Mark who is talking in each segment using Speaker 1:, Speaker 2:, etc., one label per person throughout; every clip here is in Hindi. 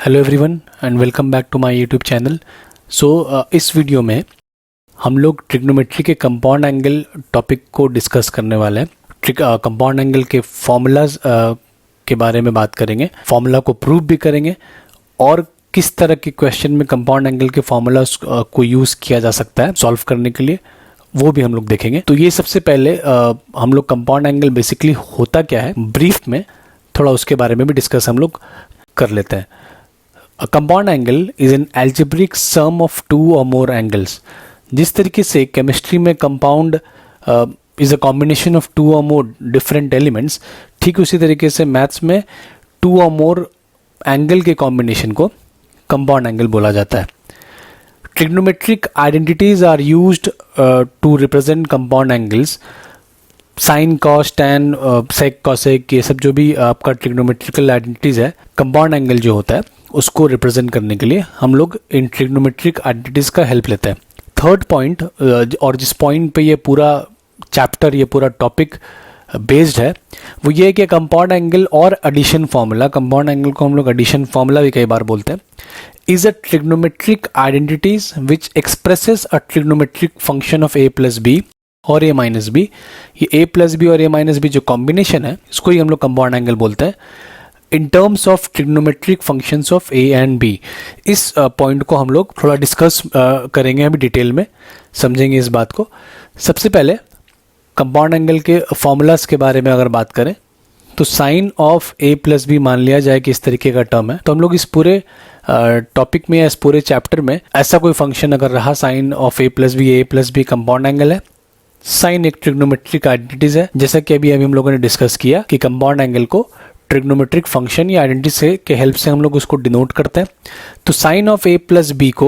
Speaker 1: Hello everyone and welcome back to my YouTube channel. इस वीडियो में हम लोग ट्रिग्नोमेट्री के कंपाउंड एंगल टॉपिक को डिस्कस करने वाले हैं। कंपाउंड एंगल के फॉर्मूलाज के बारे में बात करेंगे, फॉर्मूला को प्रूव भी करेंगे और किस तरह के क्वेश्चन में कंपाउंड एंगल के फॉर्मूलाज को यूज़ किया जा सकता है सॉल्व करने के लिए, वो भी हम लोग देखेंगे। तो ये सबसे पहले हम लोग कंपाउंड एंगल बेसिकली होता क्या है ब्रीफ में थोड़ा उसके बारे में भी डिस्कस हम लोग कर लेते हैं। A compound angle is an algebraic sum of two or more angles। जिस तरीके से केमिस्ट्री में compound is a combination of two or more different elements, ठीक उसी तरीके से मैथ्स में टू और मोर एंगल के कॉम्बिनेशन को कंपाउंड एंगल बोला जाता है। Trigonometric identities are used to represent compound angles. Sine, cos, tan, sec, cosec, ये सब जो भी आपका ट्रिग्नोमेट्रिकल आइडेंटिटीज है, कंपाउंड एंगल जो होता है उसको रिप्रेजेंट करने के लिए हम लोग इन ट्रिग्नोमेट्रिक आइडेंटिटीज का हेल्प लेते हैं। थर्ड पॉइंट और जिस पॉइंट पे ये पूरा चैप्टर, ये पूरा टॉपिक बेस्ड है, वो ये है कि compound angle or addition formula, compound angle को हम लोग एडिशन फार्मूला भी कई बार बोलते हैं, is a trigonometric identities which expresses a trigonometric function of A plus B or A minus B. ये A plus B or A minus B जो कॉम्बिनेशन है, इसको ही हम लोग कंपाउंड एंगल बोलते हैं in terms of trigonometric functions of A and B. इस पॉइंट को हम लोग थोड़ा डिस्कस करेंगे, अभी डिटेल में समझेंगे इस बात को। सबसे पहले कंपाउंड एंगल के फॉर्मूलाज के बारे में अगर बात करें तो sine of A plus B मान लिया जाए कि इस तरीके का टर्म है, तो हम लोग इस पूरे टॉपिक में या इस पूरे चैप्टर में ऐसा कोई फंक्शन अगर रहा sine of A plus B compound angle है। साइन एक ट्रिग्नोमेट्रिक आइडेंटिटीज है, जैसा कि अभी हम लोगों ने डिस्कस किया कि कंपाउंड एंगल को ट्रिग्नोमेट्रिक फंक्शन या आइडेंटिटी से के हेल्प से हम लोग उसको डिनोट करते हैं। तो sine of A plus B को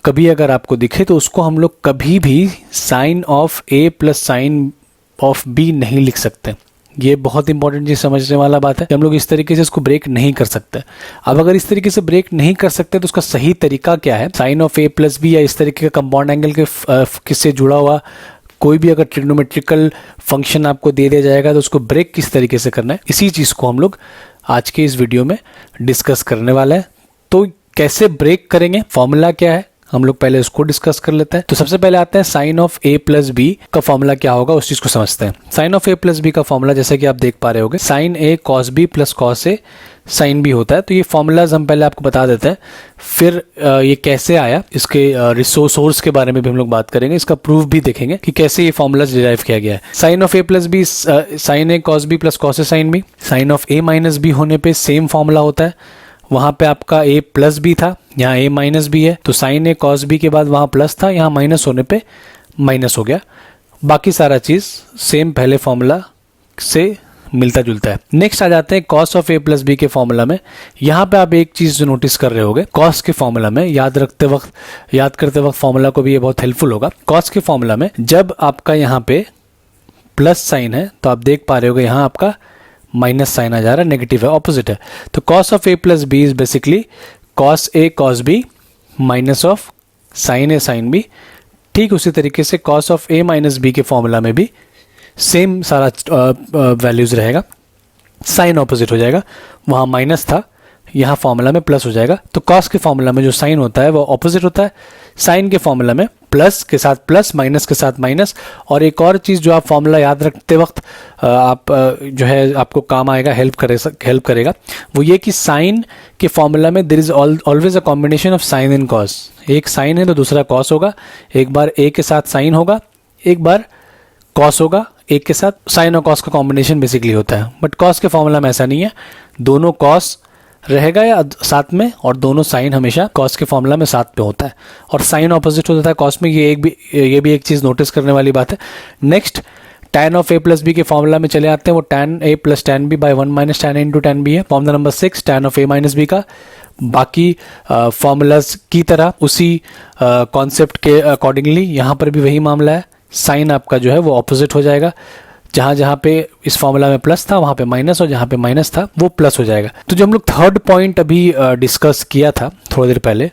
Speaker 1: कभी अगर आपको दिखे तो उसको हम लोग कभी भी sine of A plus sine of B नहीं लिख सकते। ये बहुत इंपॉर्टेंट चीज समझने वाला बात है कि हम लोग इस तरीके से इसको ब्रेक नहीं कर सकते। अब अगर इस तरीके से ब्रेक नहीं कर सकते तो उसका सही तरीका क्या है? Sine of A plus B या इस तरीके का कंपाउंड एंगल के किससे जुड़ा हुआ कोई भी अगर ट्रिग्नोमेट्रिकल फंक्शन आपको दे दिया जाएगा तो उसको ब्रेक किस तरीके से करना है, इसी चीज़ को हम लोग आज के इस वीडियो में डिस्कस करने वाला है। तो कैसे ब्रेक करेंगे, फॉर्मूला क्या है, हम लोग पहले उसको डिस्कस कर लेते हैं। तो सबसे पहले आते हैं sine of A plus B का फॉर्मूला क्या होगा, उस चीज़ को समझते हैं। Sine of A plus B का फॉर्मूला जैसे कि आप देख पा रहे होगे, sine A cos B plus cos A sine B होता है। तो ये फॉर्मूलाज हम पहले आपको बता देते हैं, फिर ये कैसे आया इसके सोर्स के बारे में भी हम लोग बात करेंगे, इसका प्रूफ भी देखेंगे कि कैसे ये फॉर्मूलाज डिराइव किया गया है। Sine of A plus B sine A cos B plus cos A sine B. Sine of A minus B होने पे सेम फॉर्मूला होता है, वहाँ पे आपका ए प्लस बी था, यहाँ ए माइनस बी है, तो साइन ए कॉस बी के बाद वहाँ प्लस था, यहाँ माइनस होने पे माइनस हो गया। बाकी सारा चीज़ सेम पहले फॉर्मूला से मिलता जुलता है। नेक्स्ट आ जाते हैं cos of A plus B के फॉर्मूला में। यहाँ पे आप एक चीज जो नोटिस कर रहे होगे, कॉस के फॉर्मूला में याद करते वक्त फॉर्मूला को भी ये बहुत हेल्पफुल होगा। कॉस के फॉर्मूला में जब आपका यहाँ पे प्लस साइन है तो आप देख पा रहे होगे यहाँ आपका माइनस साइन आ जा रहा है, नेगेटिव है, ऑपोजिट है। तो cos of A plus B is basically cos A cos B minus of sine A sine B. ठीक उसी तरीके से cos of A minus B के फॉर्मूला में भी सेम सारा वैल्यूज रहेगा, साइन ऑपोजिट हो जाएगा, वहाँ माइनस था, यहाँ फॉर्मूला में प्लस हो जाएगा। तो कॉस के फॉर्मूला में जो साइन होता है वो ऑपोजिट होता है, साइन के फॉर्मूला में प्लस के साथ प्लस, माइनस के साथ माइनस। और एक और चीज़ जो आप फॉर्मूला याद रखते वक्त आप जो है आपको काम आएगा, हेल्प करेगा, वो ये कि साइन के फॉर्मूला में there is always a combination of sine and cos. एक साइन है तो दूसरा कॉस होगा, एक बार ए के साथ साइन होगा, एक बार कॉस होगा, एक के साथ साइन और कॉस का कॉम्बिनेशन बेसिकली होता है। बट कॉस के फॉर्मूला में ऐसा नहीं है, दोनों कॉस रहेगा या साथ में और दोनों साइन हमेशा कॉस के फॉर्मूला में साथ पे होता है, और साइन ऑपोजिट होता है कॉस में। ये भी एक चीज़ नोटिस करने वाली बात है। Next tan of A plus B के फॉर्मूला में चले आते हैं, वो tan a plus tan b by 1 minus tan a into tan b है। Formula number 6 tan of A minus B का बाकी फॉर्मूलाज की तरह उसी कॉन्सेप्ट के अकॉर्डिंगली यहाँ पर भी वही मामला है, साइन आपका जो है वो ऑपोजिट हो जाएगा, जहाँ पे इस फॉर्मूला में प्लस था वहाँ पे माइनस, और जहाँ पे माइनस था वो प्लस हो जाएगा। तो जो हम लोग थर्ड पॉइंट अभी डिस्कस किया था थोड़ी देर पहले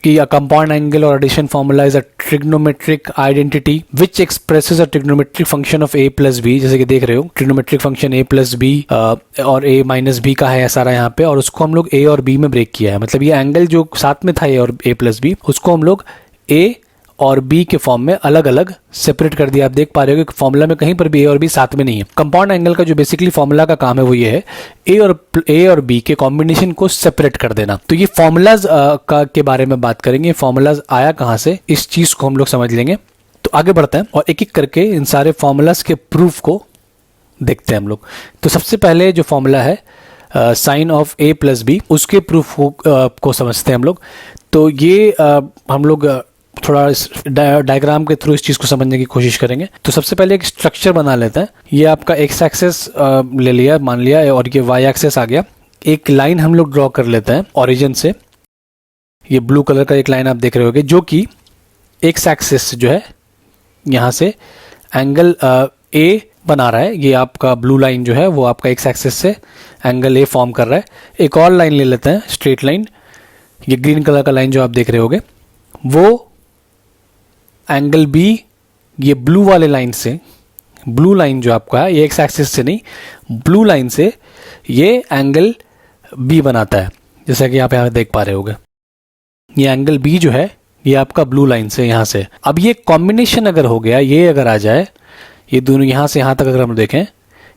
Speaker 1: कि a compound angle or addition formula is a trigonometric identity which expresses a trigonometric function of a plus B. जैसे कि देख रहे हो trigonometric function a plus B or a minus B का है सारा यहाँ पे, और उसको हम लोग a और b में ब्रेक किया है। मतलब ये एंगल जो साथ में था a और a प्लस बी, उसको हम लोग a और b के फॉर्म में अलग अलग सेपरेट कर दिया। आप देख पा रहे हो कि फॉर्मूला में कहीं पर भी a और b साथ में नहीं है। कंपाउंड एंगल का जो बेसिकली फॉर्मूला का काम है वो ये है a और b के कॉम्बिनेशन को सेपरेट कर देना। तो ये फॉर्मूलाज के बारे में बात करेंगे, फॉर्मूलाज आया कहाँ से, इस चीज को हम लोग समझ लेंगे। तो आगे बढ़ते हैं और एक एक करके इन सारे फॉर्मूलाज के प्रूफ को देखते हैं हम लोग। तो सबसे पहले जो फॉर्मूला है sine of a plus B, उसके प्रूफ को समझते हैं हम लोग। तो ये हम लोग थोड़ा डायग्राम के थ्रू इस चीज़ को समझने की कोशिश करेंगे। तो सबसे पहले एक स्ट्रक्चर बना लेते हैं। ये आपका एक्स एक्सेस ले लिया, मान लिया, और ये वाई एक्सेस आ गया। एक लाइन हम लोग ड्रॉ कर लेते हैं ओरिजिन से। ये ब्लू कलर का एक लाइन आप देख रहे होगे जो कि एक्स एक्सेस जो है यहाँ से एंगल ए बना रहा है। ये आपका ब्लू लाइन जो है वो आपका एक्स एक्सेस से एंगल ए फॉर्म कर रहा है। एक और लाइन ले लेते हैं, स्ट्रेट लाइन। ये ग्रीन कलर का लाइन जो आप देख रहे होगे वो एंगल बी, ये ब्लू वाले लाइन से, ब्लू लाइन जो आपका है ये एक्स एक्सिस से नहीं, ब्लू लाइन से ये एंगल बी बनाता है, जैसा कि आप यहाँ देख पा रहे होगे। ये एंगल बी जो है ये आपका ब्लू लाइन से यहाँ से। अब ये कॉम्बिनेशन अगर हो गया, ये अगर आ जाए, ये दोनों यहाँ से यहाँ तक अगर हम देखें,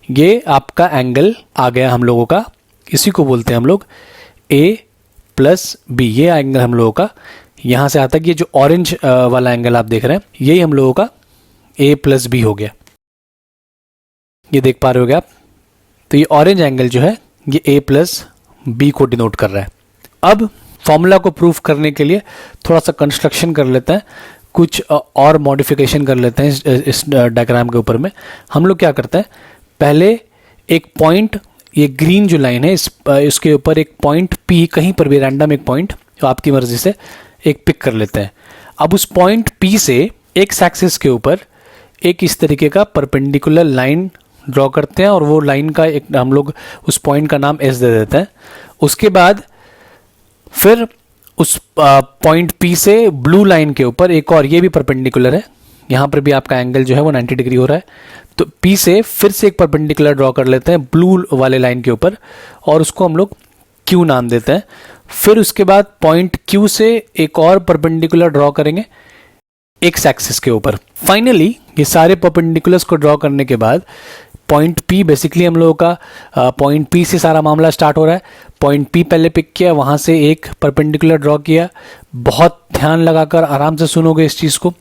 Speaker 1: ये आपका एंगल आ गया हम लोगों का। इसी को बोलते हैं हम लोग ए प्लस बी। ये एंगल हम लोगों का यहाँ से आता है। ये जो ऑरेंज वाला एंगल आप देख रहे हैं यही हम लोगों का a प्लस बी हो गया। ये देख पा रहे होगे आप। तो ये ऑरेंज एंगल जो है ये a प्लस बी को डिनोट कर रहा है। अब फॉर्मूला को प्रूफ करने के लिए थोड़ा सा कंस्ट्रक्शन कर लेते हैं, कुछ और मॉडिफिकेशन कर लेते हैं इस डायग्राम के ऊपर में। हम लोग क्या करते हैं, पहले एक पॉइंट, ये ग्रीन जो लाइन है इसके ऊपर एक पॉइंट P, कहीं पर भी रैंडम एक पॉइंट जो आपकी मर्जी से एक पिक कर लेते हैं। अब उस पॉइंट P से एक्स एक्सिस के ऊपर एक इस तरीके का परपेंडिकुलर लाइन ड्रॉ करते हैं और वो लाइन का एक हम लोग उस पॉइंट का नाम S दे देते हैं। उसके बाद फिर उस पॉइंट P से ब्लू लाइन के ऊपर एक और, ये भी परपेंडिकुलर है, यहाँ पर भी आपका एंगल जो है वो 90 डिग्री हो रहा है। तो P से फिर से एक परपेंडिकुलर ड्रॉ कर लेते हैं ब्लू वाले लाइन के ऊपर और उसको हम लोग Q नाम देते हैं। फिर उसके बाद पॉइंट Q से एक और परपेंडिकुलर ड्रॉ करेंगे एक्स एक्सिस के ऊपर। फाइनली ये सारे परपेंडिकुलर्स को ड्रॉ करने के बाद पॉइंट P, बेसिकली हम लोगों का पॉइंट P से सारा मामला स्टार्ट हो रहा है। पॉइंट P पहले पिक किया, वहाँ से एक परपेंडिकुलर ड्रॉ किया। बहुत ध्यान लगाकर आराम से सुनोगे इस चीज़ को।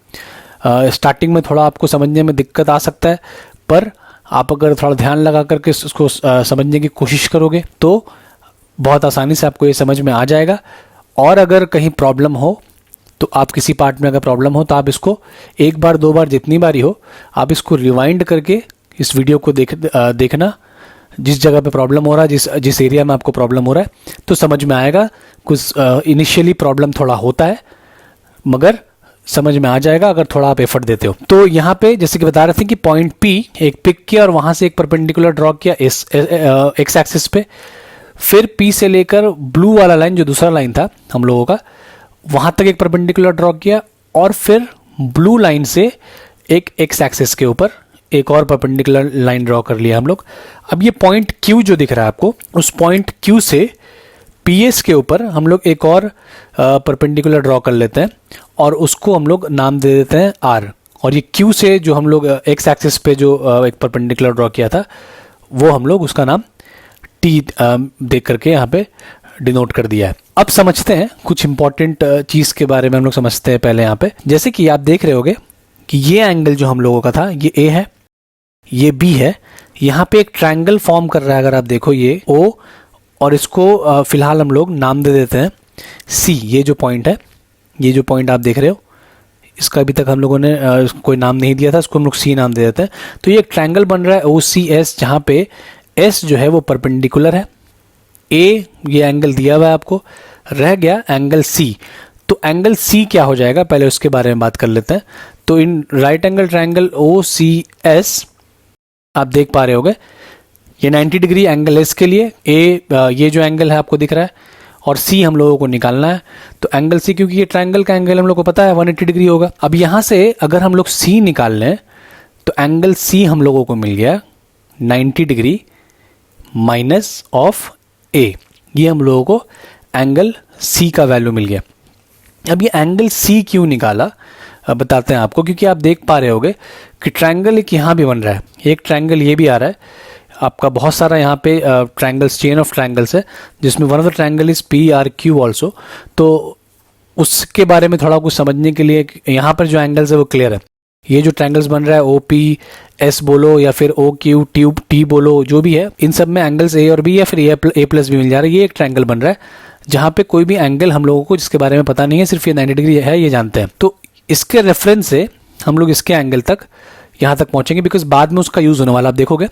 Speaker 1: स्टार्टिंग में थोड़ा आपको समझने में दिक्कत आ सकता है, पर आप अगर थोड़ा ध्यान लगा करके उसको समझने की कोशिश करोगे तो बहुत आसानी से आपको ये समझ में आ जाएगा। और अगर कहीं प्रॉब्लम हो तो आप किसी पार्ट में अगर प्रॉब्लम हो तो आप इसको एक बार, दो बार, जितनी बार ही हो, आप इसको रिवाइंड करके इस वीडियो को देखना। जिस जगह पे प्रॉब्लम हो रहा है, जिस एरिया में आपको प्रॉब्लम हो रहा है, तो समझ में आएगा। कुछ इनिशियली प्रॉब्लम थोड़ा होता है मगर समझ में आ जाएगा अगर थोड़ा आप एफर्ट देते हो। तो यहाँ पे जैसे कि बता रहे थे कि पॉइंट P एक पिक किया और वहाँ से एक परपेंडिकुलर ड्रॉ किया एक्स एक्सिस पे। फिर P से लेकर ब्लू वाला लाइन जो दूसरा लाइन था हम लोगों का, वहाँ तक एक परपेंडिकुलर ड्रॉ किया और फिर ब्लू लाइन से एक एक्स एक्सिस के ऊपर एक और परपेंडिकुलर लाइन ड्रॉ कर लिया हम लोग। अब ये पॉइंट Q जो दिख रहा है आपको, उस पॉइंट Q से PS के ऊपर हम लोग एक और परपेंडिकुलर ड्रॉ कर लेते हैं और उसको हम लोग नाम दे देते हैं R। और ये Q से जो हम लोग एक्स एक्सिस पे जो एक परपेंडिकुलर ड्रॉ किया था वो हम लोग उसका नाम T देख करके यहाँ पे डिनोट कर दिया है। अब समझते हैं कुछ इंपॉर्टेंट चीज़ के बारे में हम लोग समझते हैं पहले यहाँ पे। जैसे कि आप देख रहे होगे कि ये एंगल जो हम लोगों का था ये A है, ये B है। यहाँ पे एक ट्रायंगल फॉर्म कर रहा है, अगर आप देखो ये O, और इसको फिलहाल हम लोग नाम दे देते हैं C। ये जो पॉइंट है, ये जो पॉइंट आप देख रहे हो, इसका अभी तक हम लोगों ने कोई नाम नहीं दिया था, इसको हम लोग C नाम दे देते हैं। तो ये एक ट्रायंगल बन रहा है OCS, जहाँ पे S जो है वो परपेंडिकुलर है, A ये एंगल दिया हुआ है आपको, रह गया एंगल C। तो एंगल C क्या हो जाएगा, पहले उसके बारे में बात कर लेते हैं। तो in right angle triangle OCS आप देख पा रहे होगे, ये 90 डिग्री एंगल S के लिए, A ये जो एंगल है आपको दिख रहा है, और सी हम लोगों को निकालना है। तो एंगल सी, क्योंकि ये ट्रायंगल का एंगल हम लोग को पता है 180 डिग्री होगा। अब यहाँ से अगर हम लोग सी निकाल लें तो एंगल सी हम लोगों को मिल गया 90 डिग्री माइनस ऑफ ए। ये हम लोगों को एंगल सी का वैल्यू मिल गया। अब ये एंगल सी क्यों निकाला बताते हैं आपको, क्योंकि आप देख पा रहे होगे कि ट्रायंगल एक यहाँ भी बन रहा है, एक ट्रायंगल ये भी आ रहा है आपका, बहुत सारा यहाँ पे ट्रायंगल्स, चेन ऑफ ट्रायंगल्स है, जिसमें one of the triangle is P R Q also. तो उसके बारे में थोड़ा कुछ समझने के लिए यहाँ पर जो एंगल्स है वो क्लियर है। ये जो ट्रायंगल्स बन रहा है ओ पी एस बोलो या फिर ओ क्यू ट्यूब टी बोलो, जो भी है, इन सब में एंगल्स ए और बी या फिर ए प्लस बी मिल जा रहा है। ये एक ट्रायंगल बन रहा है जहाँ पे कोई भी एंगल हम लोगों को जिसके बारे में पता नहीं है, सिर्फ ये 90 डिग्री है ये जानते हैं। तो इसके रेफरेंस से हम लोग इसके एंगल तक यहाँ तक पहुँचेंगे, बिकॉज बाद में उसका यूज़ होने वाला। आप देखोगे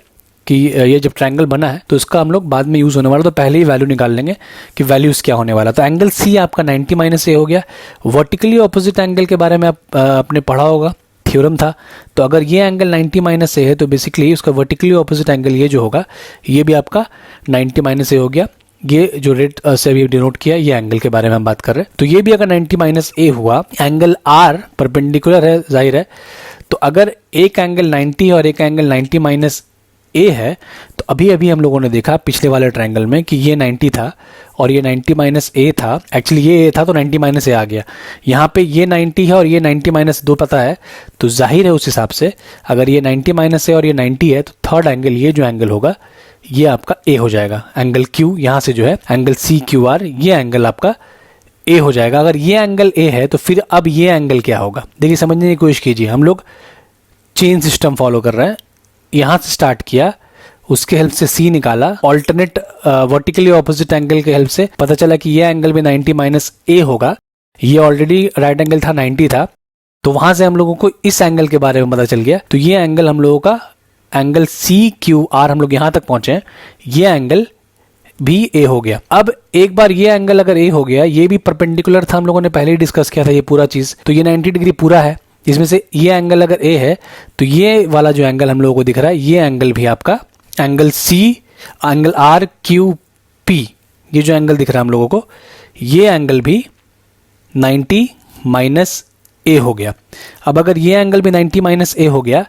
Speaker 1: कि ये जब ट्रायंगल बना है तो इसका हम लोग बाद में यूज़ होने वाला, तो पहले ही वैल्यू निकाल लेंगे कि वैल्यूज़ क्या होने वाला। तो एंगल सी आपका 90 माइनस ए हो गया। वर्टिकली ऑपोजिट एंगल के बारे में आपने पढ़ा होगा, थ्योरम था। तो अगर ये एंगल 90 माइनस ए है तो बेसिकली उसका वर्टिकली ऑपोजिट एंगल ये जो होगा ये भी आपका 90 माइनस ए हो गया। ये जो रेड से अभी डिनोट किया ये एंगल के बारे में हम बात कर रहे हैं। तो ये भी अगर 90 माइनस ए हुआ, एंगल आर परपेंडिकुलर है, जाहिर है। तो अगर एक एंगल 90 और एक एंगल 90 माइनस ए है, तो अभी अभी हम लोगों ने देखा पिछले वाले ट्रायंगल में कि ये 90 था और ये 90 माइनस ए था। एक्चुअली ये ए था तो 90 माइनस ए आ गया। यहाँ पे ये 90 है और ये 90 माइनस 2 पता है, तो जाहिर है उस हिसाब से अगर ये 90 माइनस ए और ये 90 है तो थर्ड एंगल ये जो एंगल होगा ये आपका ए हो जाएगा। एंगल क्यू यहाँ से जो है एंगल सी क्यू आर, ये एंगल आपका ए हो जाएगा। अगर ये एंगल ए है तो फिर अब ये एंगल क्या होगा, देखिए समझने की कोशिश कीजिए। हम लोग चेन सिस्टम फॉलो कर रहे हैं, यहाँ से स्टार्ट किया, उसके हेल्प से सी निकाला, ऑल्टरनेट वर्टिकली ऑपोजिट एंगल के हेल्प से पता चला कि ये एंगल भी 90 माइनस ए होगा। ये ऑलरेडी राइट एंगल था, 90 था, तो वहां से हम लोगों को इस एंगल के बारे में पता चल गया। तो ये एंगल हम लोगों का एंगल सी क्यू आर, हम लोग यहां तक पहुंचे हैं, ये एंगल भी ए हो गया। अब एक बार ये एंगल अगर ए हो गया, ये भी परपेंडिकुलर था, हम लोगों ने पहले ही डिस्कस किया था ये पूरा चीज, तो ये 90 डिग्री पूरा है। इसमें से ये एंगल अगर ए है तो ये वाला जो एंगल हम लोगों को दिख रहा है ये एंगल भी आपका angle C, angle R Q P, ये जो एंगल दिख रहा है हम लोगों को ये एंगल भी 90 माइनस ए हो गया। अब अगर ये एंगल भी 90 माइनस ए हो गया,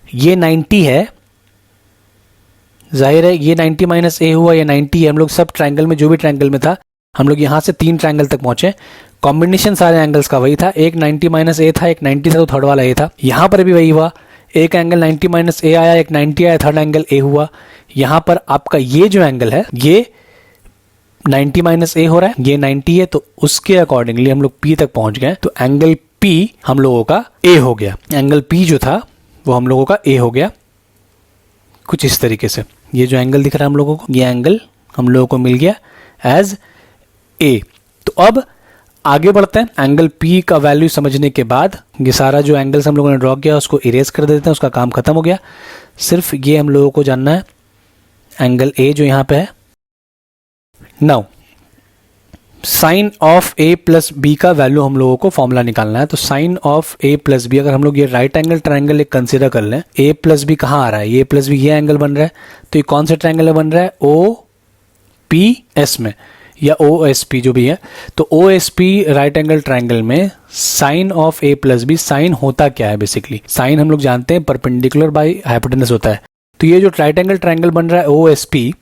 Speaker 1: ये 90 है, जाहिर है ये 90 माइनस ए हुआ, ये 90 है। हम लोग सब ट्रायंगल में, जो भी ट्रायंगल में था, हम लोग यहां से 3 ट्रायंगल तक पहुंचे, कॉम्बिनेशन सारे एंगल्स का वही था। एक 90 माइनस ए था, एक 90 था, तो थर्ड वाला ए था। यहां पर भी वही हुआ, एक एंगल 90 माइनस ए आया, एक 90 आया, थर्ड एंगल ए हुआ। यहां पर आपका ये जो एंगल है ये 90 माइनस ए हो रहा है, ये 90 है, तो उसके अकॉर्डिंगली हम लोग पी तक पहुंच गए। तो एंगल पी हम लोगों का ए हो गया। एंगल पी जो था वो हम लोगों का ए हो गया कुछ इस तरीके से। ये जो एंगल दिख रहा है हम लोगों को, ये एंगल हम लोगों को मिल गया एज ए। तो अब आगे बढ़ते हैं। एंगल पी का वैल्यू समझने के बाद ये सारा जो एंगल्स हम लोगों ने ड्रॉ किया उसको इरेज कर देते हैं, उसका काम खत्म हो गया। सिर्फ ये हम लोगों को जानना है एंगल ए जो यहां पे है। Now sine of A plus B का वैल्यू हम लोगों को फॉर्मूला निकालना है। तो sine of A plus B, अगर हम लोग ये राइट एंगल ट्रायंगल एक कंसीडर कर लें, ए प्लस बी कहाँ आ रहा है, ए प्लस बी ये एंगल बन रहा है, तो ये कौन सा ट्रायंगल बन रहा है, ओ पी एस में या ओ एस पी जो भी है। तो O S P right angle triangle में sine of A plus B, sine होता क्या है, बेसिकली साइन हम लोग जानते हैं परपेंडिकुलर बाई हाइपोटेनस होता है। तो ये जो राइट एंगल ट्रायंगल बन रहा है ओ एस पी,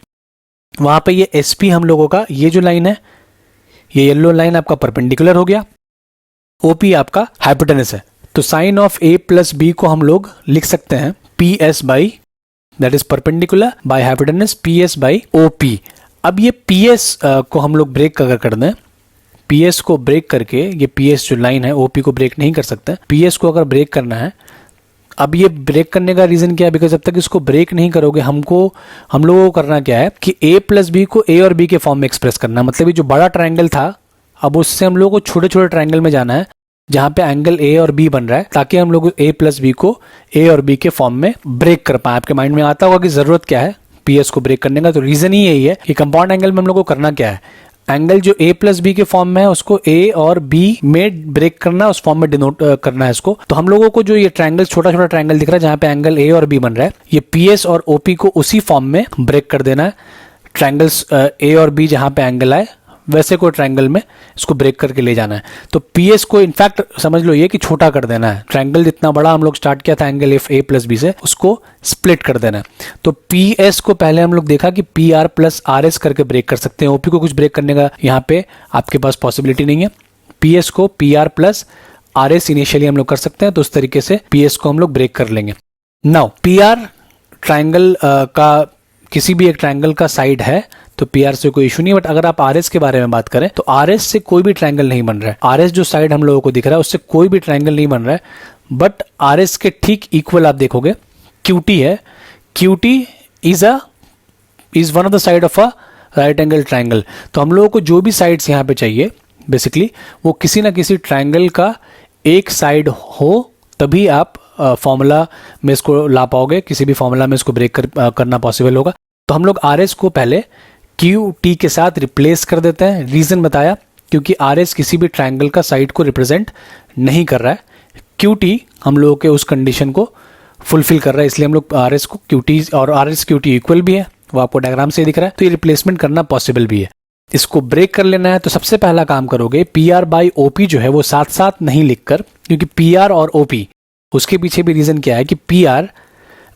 Speaker 1: वहां पे ये एस पी हम लोगों का, ये जो लाइन है, ये येलो लाइन आपका परपेंडिकुलर हो गया, ओपी आपका हाइपोटेनस है। तो sine of A plus B को हम लोग लिख सकते हैं P S by, that is perpendicular by hypotenuse, P S by O P. अब ये पी एस को हम लोग ब्रेक अगर कर दें, पी एस को ब्रेक करके, ये पी एस जो लाइन है ओपी को ब्रेक नहीं कर सकते, पी एस को अगर ब्रेक करना है, अब ये ब्रेक करने का रीजन क्या है, बिकॉज जब तक इसको ब्रेक नहीं करोगे हम लोगों को करना क्या है कि ए प्लस बी को ए और बी के फॉर्म में एक्सप्रेस करना। मतलब ये जो बड़ा ट्रायंगल था, अब उससे हम लोगों को छोटे छोटे ट्रायंगल में जाना है जहां पे एंगल ए और बी बन रहा है, ताकि हम लोग ए प्लस बी को ए और बी के फॉर्म में ब्रेक कर पाए। आपके माइंड में आता होगा कि जरूरत क्या है पी एस को ब्रेक करने का, तो रीजन ही यही है कि कंपाउंड एंगल में हम लोग को करना क्या है, एंगल जो ए प्लस बी के फॉर्म में है उसको ए और बी में ब्रेक करना, उस फॉर्म में डिनोट करना है इसको। तो हम लोगों को जो ये ट्रायंगल, छोटा छोटा ट्रायंगल दिख रहा है जहां पे एंगल ए और बी बन रहा है, ये पी एस और ओपी को उसी फॉर्म में ब्रेक कर देना है। ट्रायंगल्स ए और बी जहां पे एंगल आए वैसे कोई ट्रायंगल में इसको ब्रेक करके ले जाना है। तो PS को इनफैक्ट समझ लो ये कि छोटा कर देना है। ट्रायंगल जितना बड़ा हम लोग स्टार्ट किया था angle of A plus B से, उसको स्प्लिट कर देना है। तो PS को पहले हम लोग देखा कि PR प्लस RS करके ब्रेक कर सकते हैं। OP को कुछ ब्रेक करने का यहाँ पे आपके पास पॉसिबिलिटी नहीं है। PS को PR प्लस RS इनिशियली हम लोग कर सकते हैं, तो उस तरीके से PS को हम लोग ब्रेक कर लेंगे। नाउ PR ट्रायंगल का किसी भी एक ट्रायंगल का साइड है तो PR से कोई इशू नहीं। बट अगर आप RS के बारे में बात करें तो RS से कोई भी ट्रायंगल नहीं बन रहा है। RS जो साइड हम लोगों को दिख रहा है उससे कोई भी ट्रायंगल नहीं बन रहा है। बट RS के ठीक इक्वल आप देखोगे QT है। QT is one of the side of a right angle triangle. तो हम लोगों को जो भी साइड्स यहाँ पे चाहिए बेसिकली वो किसी ना किसी ट्रायंगल का एक साइड हो, तभी आप फॉर्मूला में इसको ला पाओगे, किसी भी फॉर्मूला में इसको ब्रेक करना पॉसिबल होगा। तो हम लोग RS को पहले QT के साथ रिप्लेस कर देते हैं। रीजन बताया, क्योंकि RS किसी भी ट्रायंगल का साइड को रिप्रेजेंट नहीं कर रहा है। QT हम लोगों के उस कंडीशन को फुलफिल कर रहा है, इसलिए हम लोग RS को QT, और RS QT इक्वल भी है, वो आपको डायग्राम से दिख रहा है। तो ये रिप्लेसमेंट करना पॉसिबल भी है। इसको ब्रेक कर लेना है तो सबसे पहला काम करोगे PR बाई OP जो है वो साथ साथ नहीं लिखकर, क्योंकि PR और OP, उसके पीछे भी रीजन क्या है कि PR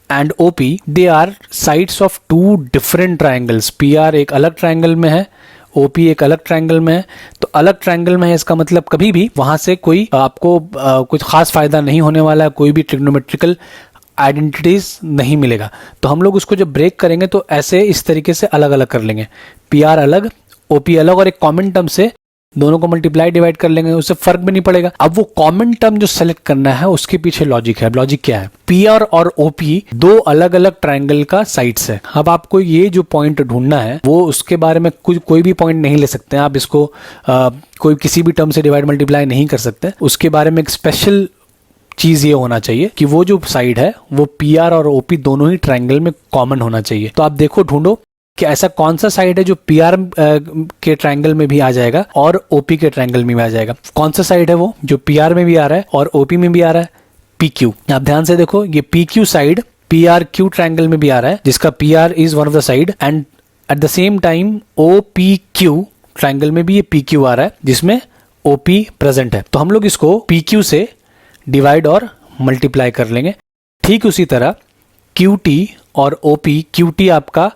Speaker 1: and OP they are sides of two different triangles. PR एक अलग ट्रायंगल में है, OP एक अलग ट्रायंगल में है। तो अलग ट्रायंगल में है इसका मतलब कभी भी वहां से कोई आपको कुछ खास फायदा नहीं होने वाला है, कोई भी ट्रिग्नोमेट्रिकल आइडेंटिटीज नहीं मिलेगा। तो हम लोग उसको जब ब्रेक करेंगे तो ऐसे इस तरीके से अलग अलग कर लेंगे, PR अलग OP अलग, और एक कॉमन टर्म से दोनों को मल्टीप्लाई डिवाइड कर लेंगे, उससे फर्क भी नहीं पड़ेगा। अब वो कॉमन टर्म जो सेलेक्ट करना है उसके पीछे लॉजिक है। लॉजिक क्या है? PR और OP दो अलग अलग ट्रायंगल का साइड्स है। अब आपको ये जो पॉइंट ढूंढना है वो उसके बारे में कोई भी पॉइंट नहीं ले सकते हैं आप, इसको कोई किसी भी टर्म से डिवाइड मल्टीप्लाई नहीं कर सकते। उसके बारे में एक स्पेशल चीज ये होना चाहिए कि वो जो साइड है वो PR और OP दोनों ही ट्रायंगल में कॉमन होना चाहिए। तो आप देखो, ढूंढो कि ऐसा कौन सा साइड है जो PR के ट्रायंगल में भी आ जाएगा और OP के ट्रायंगल में भी आ जाएगा। कौन सा साइड है वो जो PR में भी आ रहा है और OP में भी आ रहा है? PQ। आप ध्यान से देखो, ये PQ साइड PRQ ट्रायंगल में भी आ रहा है, जिसका PR is one of the side, and at the same time OPQ triangle में भी ये PQ आ रहा है जिसमें OP प्रेजेंट है। तो हम लोग इसको PQ से डिवाइड और मल्टीप्लाई कर लेंगे। ठीक उसी तरह QT और OP, QT आपका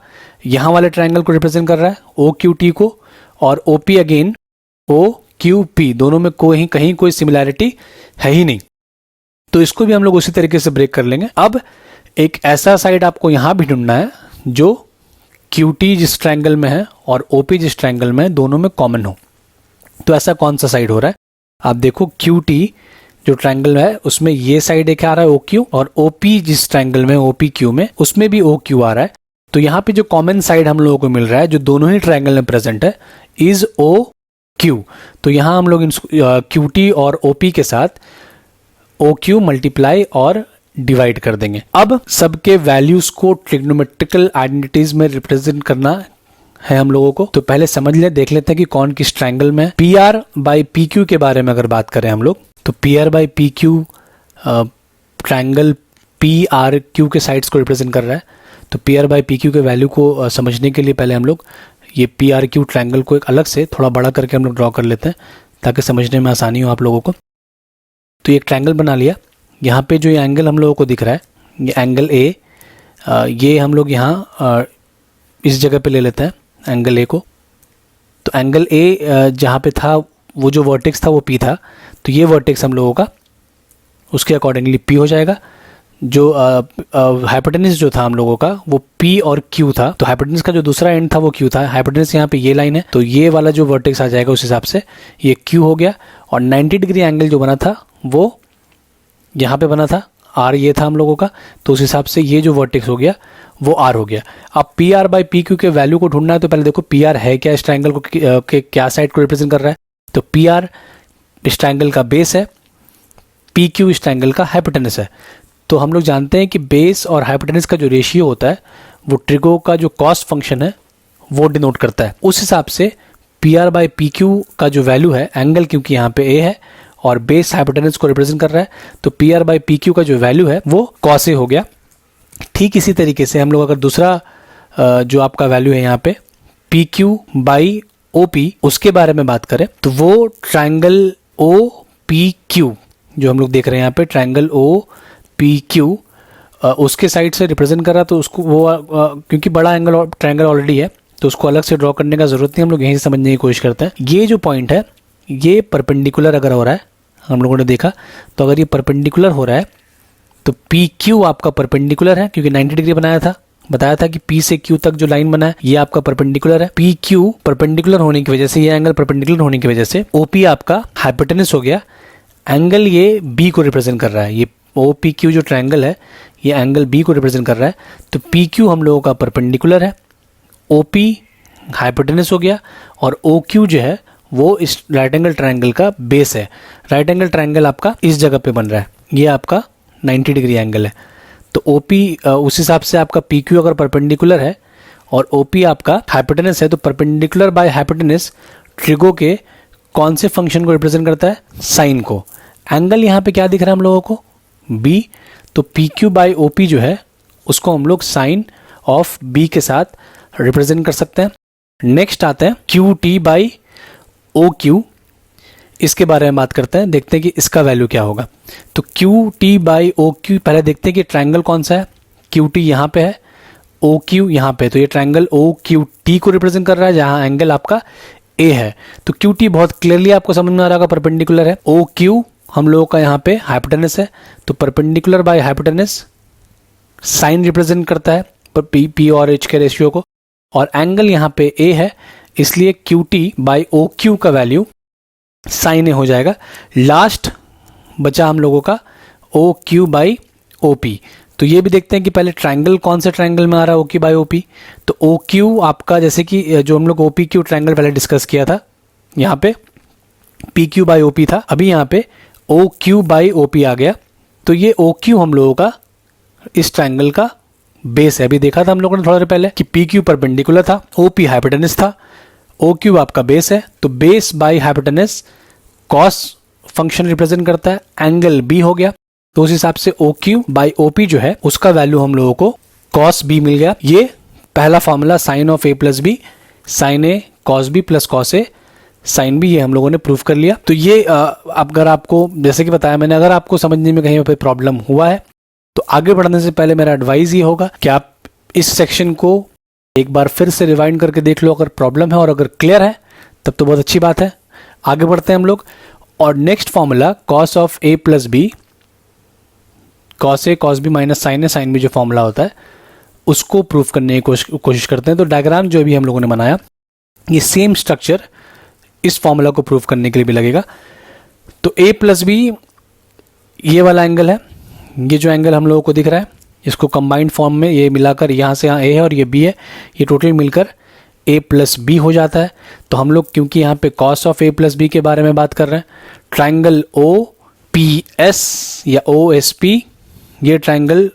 Speaker 1: यहां वाले ट्रायंगल को रिप्रेजेंट कर रहा है, OQT को, और OP अगेन OQP, दोनों में कहीं कोई सिमिलैरिटी है ही नहीं। तो इसको भी हम लोग उसी तरीके से ब्रेक कर लेंगे। अब एक ऐसा साइड आपको यहां भी ढूंढना है जो QT जिस ट्रायंगल में है और OP जिस ट्रायंगल में है दोनों में कॉमन हो। तो ऐसा कौन सा साइड हो रहा है? आप देखो, QT जो ट्रायंगल है उसमें ये साइड एक आ रहा है OQ, और OP जिस ट्रायंगल में OPQ में उसमें भी OQ आ रहा है। तो यहाँ पे जो कॉमन साइड हम लोगों को मिल रहा है जो दोनों ही ट्रायंगल में प्रेजेंट है इज OQ। तो यहाँ हम लोग QT और OP के साथ OQ मल्टीप्लाई और डिवाइड कर देंगे। अब सबके वैल्यूज को ट्रिग्नोमेट्रिकल आइडेंटिटीज में रिप्रेजेंट करना है हम लोगों को। तो पहले समझ ले, देख लेते हैं कि कौन किस ट्रायंगल में है। PR बाई PQ के बारे में अगर बात करें हम लोग, तो PR by PQ triangle PRQ के साइड्स को रिप्रेजेंट कर रहा है। तो PR बाई PQ के वैल्यू को समझने के लिए पहले हम लोग ये PRQ ट्रायंगल को एक अलग से थोड़ा बड़ा करके हम लोग ड्रॉ कर लेते हैं ताकि समझने में आसानी हो आप लोगों को। तो ये ट्रायंगल बना लिया। यहाँ पे जो ये एंगल हम लोगों को दिख रहा है, ये एंगल A, ये हम लोग यहाँ इस जगह पे ले लेते हैं एंगल A को। तो एंगल A जहाँ पे था वो जो वर्टेक्स था वो P था, तो ये वर्टेक्स हम लोगों का उसके अकॉर्डिंगली P हो जाएगा। जो हाइपोटेनस जो था हम लोगों का वो P और Q था, तो हाइपोटेनस का जो दूसरा एंड था वो Q था। हाइपोटेनस यहाँ पे ये लाइन है, तो ये वाला जो वर्टेक्स आ जाएगा उस हिसाब से ये Q हो गया, और 90 डिग्री एंगल जो बना था वो यहाँ पे बना था, R ये था हम लोगों का, तो उस हिसाब से ये जो वर्टेक्स हो गया वो R हो गया। अब PR बाई PQ के वैल्यू को ढूंढना है, तो पहले देखो PR है क्या, इस ट्रायंगल को के क्या साइड को रिप्रेजेंट कर रहा है। तो PR इस ट्रायंगल का बेस है, PQ इस ट्रायंगल का हाइपोटेनस है। तो हम लोग जानते हैं कि बेस और हाइपोटेनस का जो रेशियो होता है वो ट्रिगो का जो कॉस्ट फंक्शन है वो डिनोट करता है। उस हिसाब से PR बाई PQ का जो वैल्यू है, एंगल क्योंकि यहाँ पे A है और बेस हाइपोटेनस को रिप्रेजेंट कर रहा है, तो PR बाई PQ का जो वैल्यू है वो cos A हो गया। ठीक इसी तरीके से हम लोग अगर दूसरा जो आपका वैल्यू है यहाँ पे PQ बाई OP उसके बारे में बात करें तो वो ट्रायंगल OPQ जो हम लोग देख रहे हैं यहाँ पे ट्रायंगल OPQ उसके साइड से रिप्रेजेंट कर रहा, तो उसको वो क्योंकि बड़ा एंगल ट्रायंगल ऑलरेडी है तो उसको अलग से ड्रॉ करने का जरूरत नहीं, हम लोग यहीं से समझने की कोशिश करते हैं। ये जो पॉइंट है ये परपेंडिकुलर अगर हो रहा है, हम लोगों ने देखा तो अगर ये परपेंडिकुलर हो रहा है तो PQ आपका परपेंडिकुलर है क्योंकि 90 डिग्री बताया था कि P से Q तक जो लाइन बना है ये आपका परपेंडिकुलर है। PQ परपेंडिकुलर होने की वजह से, ये एंगल परपेंडिकुलर होने की वजह से OP आपका हाइपोटेनस हो गया। एंगल ये B को रिप्रेजेंट कर रहा है, ये OPQ जो ट्रायंगल है ये एंगल B को रिप्रेजेंट कर रहा है। तो PQ हम लोगों का परपेंडिकुलर है, OP हाइपोटेनस हो गया और OQ जो है वो इस राइट एंगल ट्रायंगल का बेस है। राइट एंगल ट्रायंगल आपका इस जगह पे बन रहा है, ये आपका 90 डिग्री एंगल है। तो OP उस हिसाब से आपका PQ अगर परपेंडिकुलर है और OP आपका हाइपोटेनस है तो परपेंडिकुलर बाय हाइपोटेनस ट्रिगो के कौन से फंक्शन को रिप्रेजेंट करता है? साइन को। एंगल यहाँ पे क्या दिख रहा है हम लोगों को? B। तो PQ बाय OP जो है उसको हम लोग साइन ऑफ B के साथ रिप्रेजेंट कर सकते हैं। नेक्स्ट आते हैं QT बाई OQ, इसके बारे में बात करते हैं, देखते हैं कि इसका वैल्यू क्या होगा। तो QT बाई OQ पहले देखते हैं कि ट्रायंगल कौन सा है। QT यहाँ पे है, OQ यहाँ पे, तो ये ट्रायंगल OQT को रिप्रेजेंट कर रहा है जहाँ एंगल आपका A है। तो QT बहुत क्लियरली आपको समझ में आ रहा होगा परपेंडिकुलर है। OQ हम लोगों का यहाँ पे हाइपोटेनस है, तो perpendicular by hypotenuse sine represent करता है P और H के रेशियो को, और एंगल यहाँ पे A है इसलिए QT बाई OQ का वैल्यू साइन ए हो जाएगा। लास्ट बचा हम लोगों का OQ बाई OP। तो ये भी देखते हैं कि पहले ट्रायंगल कौन से ट्रायंगल में आ रहा है OQ बाई OP। तो OQ आपका जैसे कि जो हम लोग OPQ ट्रायंगल पहले डिस्कस किया था, यहाँ पे PQ बाई OP था, अभी यहाँ पे OQ बाई OP आ गया। तो ये OQ हम लोगों का इस ट्रायंगल का बेस है। अभी देखा था हम लोगों ने थोड़ा देर पहले कि PQ परपेंडिकुलर था, OP हाइपोटेनस था, OQ आपका बेस है। तो base by hypotenuse cos function represent करता है, एंगल B हो गया। तो उस हिसाब से OQ बाई OP जो है उसका वैल्यू हम लोगों को cos B मिल गया। ये पहला formula sine of A plus B, sine A cos B plus cos A sine B, ये हम लोगों ने प्रूव कर लिया। तो ये अगर आपको जैसे कि बताया मैंने, अगर आपको समझने में कहीं पे प्रॉब्लम हुआ है तो आगे बढ़ने से पहले मेरा एडवाइस ये होगा कि आप इस सेक्शन को एक बार फिर से रिवाइंड करके देख लो। अगर प्रॉब्लम है और अगर क्लियर है तब तो बहुत अच्छी बात है। आगे बढ़ते हैं हम लोग, और next formula cos of A plus B, cos A cos B minus sine A sine B जो फॉर्मूला होता है उसको प्रूफ करने की कोशिश करते हैं। तो डायग्राम जो अभी हम लोगों ने बनाया ये सेम स्ट्रक्चर इस फॉर्मूला को प्रूफ करने के लिए भी लगेगा। तो A प्लस B ये वाला एंगल है, ये जो एंगल हम लोगों को दिख रहा है इसको कंबाइंड फॉर्म में ये मिलाकर यहाँ से यहाँ A है और ये B है, ये टोटल मिलकर A प्लस B हो जाता है। तो हम लोग क्योंकि यहाँ पे cos of A plus B के बारे में बात कर रहे हैं, ट्राइंगल OPS या OSP ये triangle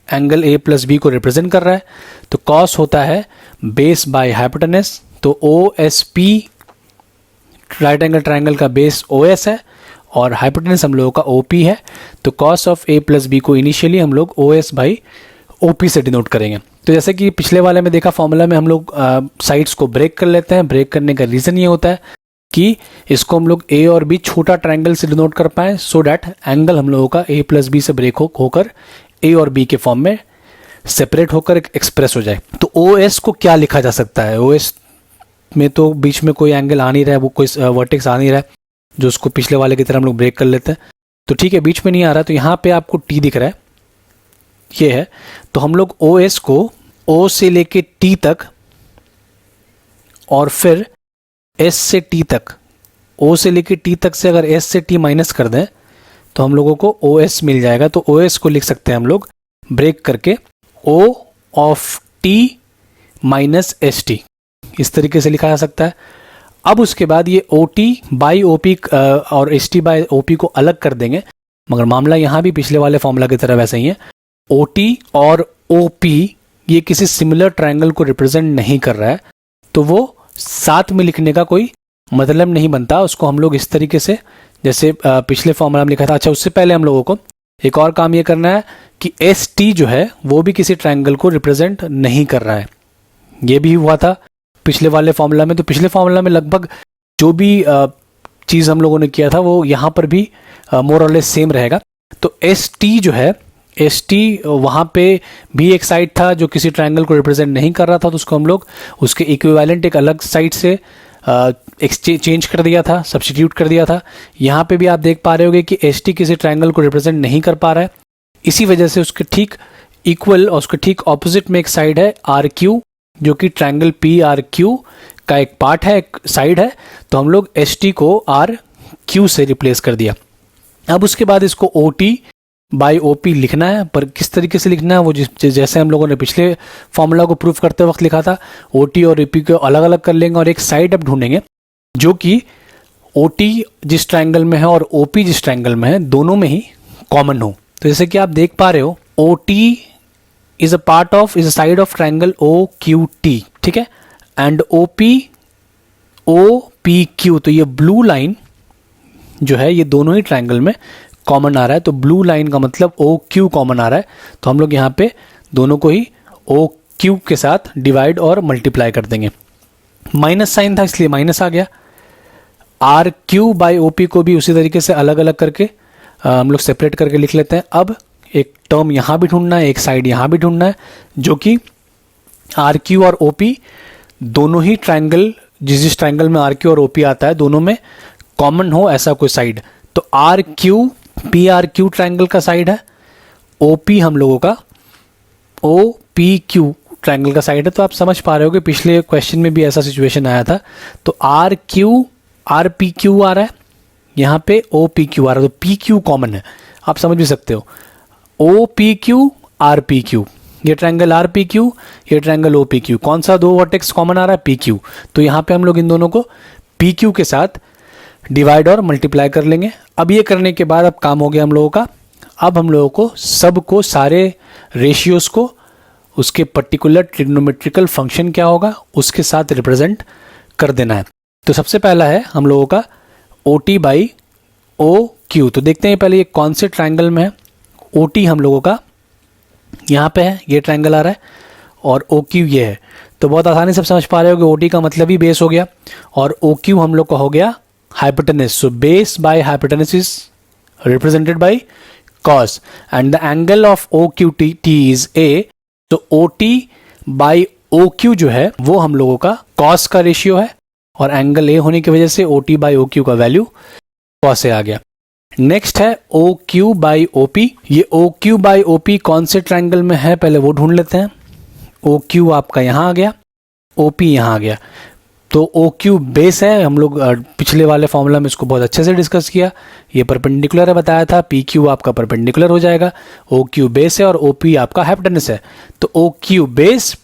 Speaker 1: angle A plus B को रिप्रेजेंट कर रहा है। तो cos होता है बेस बाय हाइपोटेनस, तो OSP राइट एंगल ट्राइंगल का बेस OS है और हाइपोटेनस हम लोगों का OP है। तो cos of A plus B को इनिशियली हम लोग OS बाई OP से डिनोट करेंगे। तो जैसे कि पिछले वाले में देखा फॉर्मूला में हम लोग साइड्स को ब्रेक कर लेते हैं। ब्रेक करने का रीज़न ये होता है कि इसको हम लोग A और B छोटा ट्राइंगल से डिनोट कर पाएँ, सो डैट एंगल हम लोगों का A प्लस B से ब्रेक होकर A और B के फॉर्म में सेपरेट होकर एक्सप्रेस हो जाए। तो OS को क्या लिखा जा सकता है? OS में तो बीच में कोई एंगल आ नहीं रहा है, वो कोई वर्टेक्स आ नहीं रहा है जो उसको पिछले वाले की तरह हम लोग ब्रेक कर लेते हैं। तो ठीक है, बीच में नहीं आ रहा, तो यहाँ पे आपको T दिख रहा है, ये है। तो हम लोग OS को O से लेके T तक और फिर S से T तक, O से लेके T तक से अगर S से T माइनस कर दें तो हम लोगों को OS मिल जाएगा। तो OS को लिख सकते हैं हम लोग ब्रेक करके O of T minus ST, इस तरीके से लिखा जा सकता है। अब उसके बाद ये OT बाई OP और ST बाई OP को अलग कर देंगे, मगर मामला यहाँ भी पिछले वाले फॉर्मूला की तरह वैसा ही है। OT और OP ये किसी सिमिलर ट्रायंगल को रिप्रेजेंट नहीं कर रहा है, तो वो साथ में लिखने का कोई मतलब नहीं बनता। उसको हम लोग इस तरीके से जैसे पिछले फॉर्मूला में लिखा था। अच्छा, उससे पहले हम लोगों को एक और काम ये करना है कि ST जो है वो भी किसी ट्रायंगल को रिप्रेजेंट नहीं कर रहा है। ये भी हुआ था पिछले वाले फॉर्मूला में, तो पिछले फॉर्मूला में लगभग जो भी चीज़ हम लोगों ने किया था वो यहाँ पर भी मोर और लेस सेम रहेगा। तो एस टी जो है, एस टी वहाँ पे भी एक साइड था जो किसी ट्रायंगल को रिप्रेजेंट नहीं कर रहा था, तो उसको हम लोग उसके इक्विवेलेंट एक अलग साइड से एक्सचेंज कर दिया था, सब्स्टिट्यूट कर दिया था। यहाँ पे भी आप देख पा रहे होगे कि एस टी किसी ट्रायंगल को रिप्रेजेंट नहीं कर पा रहा है, इसी वजह से उसके ठीक इक्वल और उसके ठीक ऑपोजिट में एक साइड है आर क्यू, जो कि ट्रायंगल पी आर क्यू का एक पार्ट है, एक साइड है। तो हम लोग एस टी को आर क्यू से रिप्लेस कर दिया। अब उसके बाद इसको O T by O P लिखना है, पर किस तरीके से लिखना है वो जैसे हम लोगों ने पिछले फॉर्मूला को प्रूफ करते वक्त लिखा था, ओ टी और ए पी को अलग अलग कर लेंगे और एक साइड अब ढूंढेंगे जो कि ओ टी जिस ट्रायंगल में है और ओ पी जिस ट्रायंगल में है दोनों में ही कॉमन हो। तो जैसे कि आप देख पा रहे हो, O T is a side of triangle O Q T, ठीक है, एंड ओ पी क्यू, तो ये ब्लू लाइन जो है ये दोनों ही ट्रायंगल में कॉमन आ रहा है। तो ब्लू लाइन का मतलब ओ क्यू कॉमन आ रहा है, तो हम लोग यहाँ पे दोनों को ही ओ क्यू के साथ डिवाइड और मल्टीप्लाई कर देंगे। माइनस साइन था इसलिए माइनस आ गया। R Q by O P को भी उसी तरीके से अलग अलग करके हम लोग सेपरेट करके लिख लेते हैं। अब एक टर्म यहाँ भी ढूंढना है, एक साइड यहाँ भी ढूंढना है, जो कि आर क्यू और ओ पी दोनों ही ट्रायंगल, जिस ट्रायंगल में आर क्यू और ओ पी आता है दोनों में कॉमन हो ऐसा कोई साइड। तो R Q P R Q triangle का साइड है, ओ पी हम लोगों का ओ पी क्यू ट्रायंगल का साइड है। तो आप समझ पा रहे हो कि पिछले क्वेश्चन में भी ऐसा सिचुएशन आया था। तो R Q R P Q आ रहा है, यहाँ पे ओ पी क्यू आ रहा है, तो पी क्यू कॉमन है, आप समझ भी सकते हो। O P Q R P Q, ये ट्रायंगल आर पी क्यू, ये ट्रायंगल ओ पी क्यू, कौन सा दो वर्टेक्स कॉमन आ रहा है? P Q. तो यहाँ पे हम लोग इन दोनों को पी क्यू के साथ डिवाइड और मल्टीप्लाई कर लेंगे। अब ये करने के बाद अब काम हो गया हम लोगों का। अब हम लोगों को सबको, सारे रेशियोज को उसके पर्टिकुलर ट्रिग्नोमेट्रिकल फंक्शन क्या होगा उसके साथ रिप्रेजेंट कर देना है। तो सबसे पहला है हम लोगों का O T by O Q. तो देखते हैं पहले ये कौन से ट्रायंगल में है। ओ टी हम लोगों का यहाँ पे है, ये ट्रायंगल आ रहा है, और ओ क्यू ये है। तो बहुत आसानी से समझ पा रहे हो कि ओ टी का मतलब ही बेस हो गया और ओ क्यू हम लोग का हो गया hypotenuse. So base by hypotenuse is represented by cos and the angle of OQT is A. So OT by OQ जो है वो हम लोगों का cos का रेशियो है और एंगल A होने की वजह से OT by OQ का वैल्यू cos A आ गया। नेक्स्ट है OQ by OP। ये OQ by OP कौन से ट्रायंगल में है पहले वो ढूंढ लेते हैं। OQ आपका यहाँ आ गया, OP यहाँ आ गया। तो ओ क्यू बेस है, हम लोग पिछले वाले फॉर्मूला में इसको बहुत अच्छे से डिस्कस किया, ये परपेंडिकुलर है बताया था, पी क्यू आपका परपेंडिकुलर हो जाएगा, ओ क्यू बेस है और ओ पी आपका हाइपोटेनस है। तो O Q base,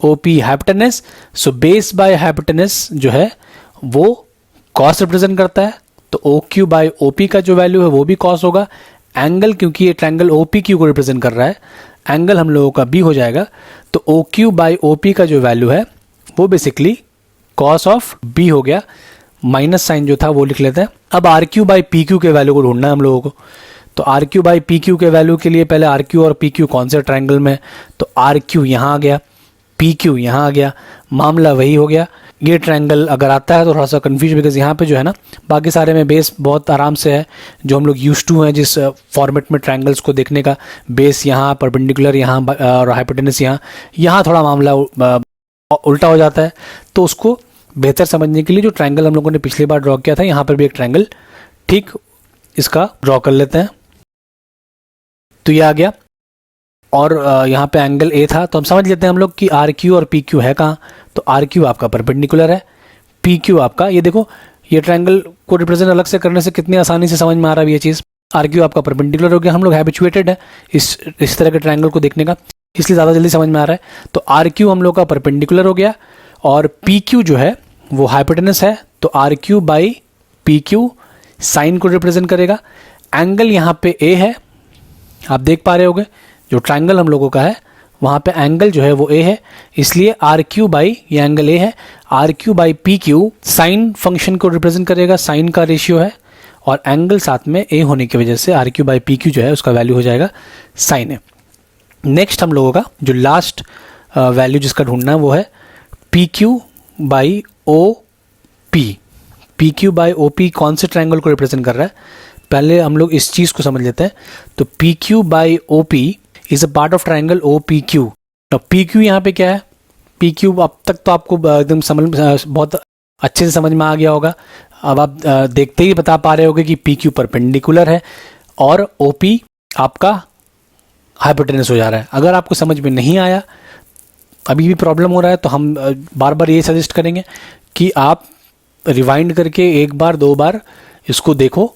Speaker 1: O P hypotenuse. So base by hypotenuse जो है वो कॉस रिप्रेजेंट करता है, तो O Q by O P का जो वैल्यू है वो भी कॉस होगा। एंगल, क्योंकि ये ट्रायंगल ओ पी क्यू को रिप्रेजेंट कर रहा है, एंगल हम लोगों का बी हो जाएगा। तो O Q by O P का जो वैल्यू है वो बेसिकली कॉस ऑफ बी हो गया। माइनस साइन जो था वो लिख लेते हैं। अब R Q by P Q के वैल्यू को ढूंढना है हम लोगों को। तो R Q by P Q के वैल्यू के लिए पहले आर क्यू और पी क्यू कौन से ट्रायंगल में है, तो आर क्यू यहाँ आ गया, पी क्यू यहाँ आ गया, मामला वही हो गया। ये ट्रायंगल अगर आता है तो थोड़ा सा कन्फ्यूज, बिकॉज यहाँ पे जो है ना बाकी सारे में बेस बहुत आराम से है, जो हम लोग यूज टू हैं जिस फॉर्मेट में ट्रायंगल्स को देखने का। बेस यहाँ, परपेंडिकुलर यहाँ और हाइपोटेनस यहाँ थोड़ा मामला उल्टा हो जाता है। तो उसको बेहतर समझने के लिए जो ट्रायंगल हम लोगों ने पिछली बार ड्रॉ किया था, यहाँ पर भी एक ट्रायंगल ठीक इसका ड्रॉ कर लेते हैं। तो ये आ गया और यहाँ पे एंगल ए था, तो हम समझ लेते हैं हम लोग कि आर क्यू और पी क्यू है कहाँ। तो आर क्यू आपका परपेंडिकुलर है, पी क्यू आपका, ये देखो ये ट्रायंगल को रिप्रेजेंट अलग से करने से कितनी आसानी से समझ में आ रहा है ये चीज़। आर क्यू आपका परपेंडिकुलर हो गया, हम लोग हैबिचुएटेड है इस तरह के ट्रायंगल को देखने का, इसलिए ज़्यादा जल्दी समझ में आ रहा है। तो आर क्यू हम लोग का परपेंडिकुलर हो गया और पी क्यू जो है वो हाइपोटेनस है, तो R Q by P Q sine को रिप्रेजेंट करेगा। एंगल यहाँ पे ए है, आप देख पा रहे होगे जो ट्रायंगल हम लोगों का है वहाँ पे एंगल जो है वो ए है, इसलिए आर क्यू बाई, ये एंगल ए है, R Q by P Q sine function को रिप्रेजेंट करेगा, साइन का रेशियो है और एंगल साथ में ए होने की वजह से R Q by P Q जो है उसका वैल्यू हो जाएगा साइन ए। नेक्स्ट हम लोगों का जो लास्ट वैल्यू जिसका ढूंढना है वो है P Q by O P, P Q by O P कौन से ट्रायंगल को रिप्रेजेंट कर रहा है, पहले हम लोग इस चीज़ को समझ लेते हैं। तो P Q by O P is a part of triangle O P Q. तो पी क्यू यहाँ पे क्या है, पी क्यू अब तक तो आपको एकदम समझ बहुत अच्छे से समझ में आ गया होगा। अब आप देखते ही बता पा रहे होगे कि पी क्यू परपेंडिकुलर है और ओ पी आपका हाइपोटेनस हो जा रहा है। अगर आपको समझ में नहीं आया, अभी भी प्रॉब्लम हो रहा है, तो हम बार बार ये सजेस्ट करेंगे कि आप रिवाइंड करके एक बार दो बार इसको देखो,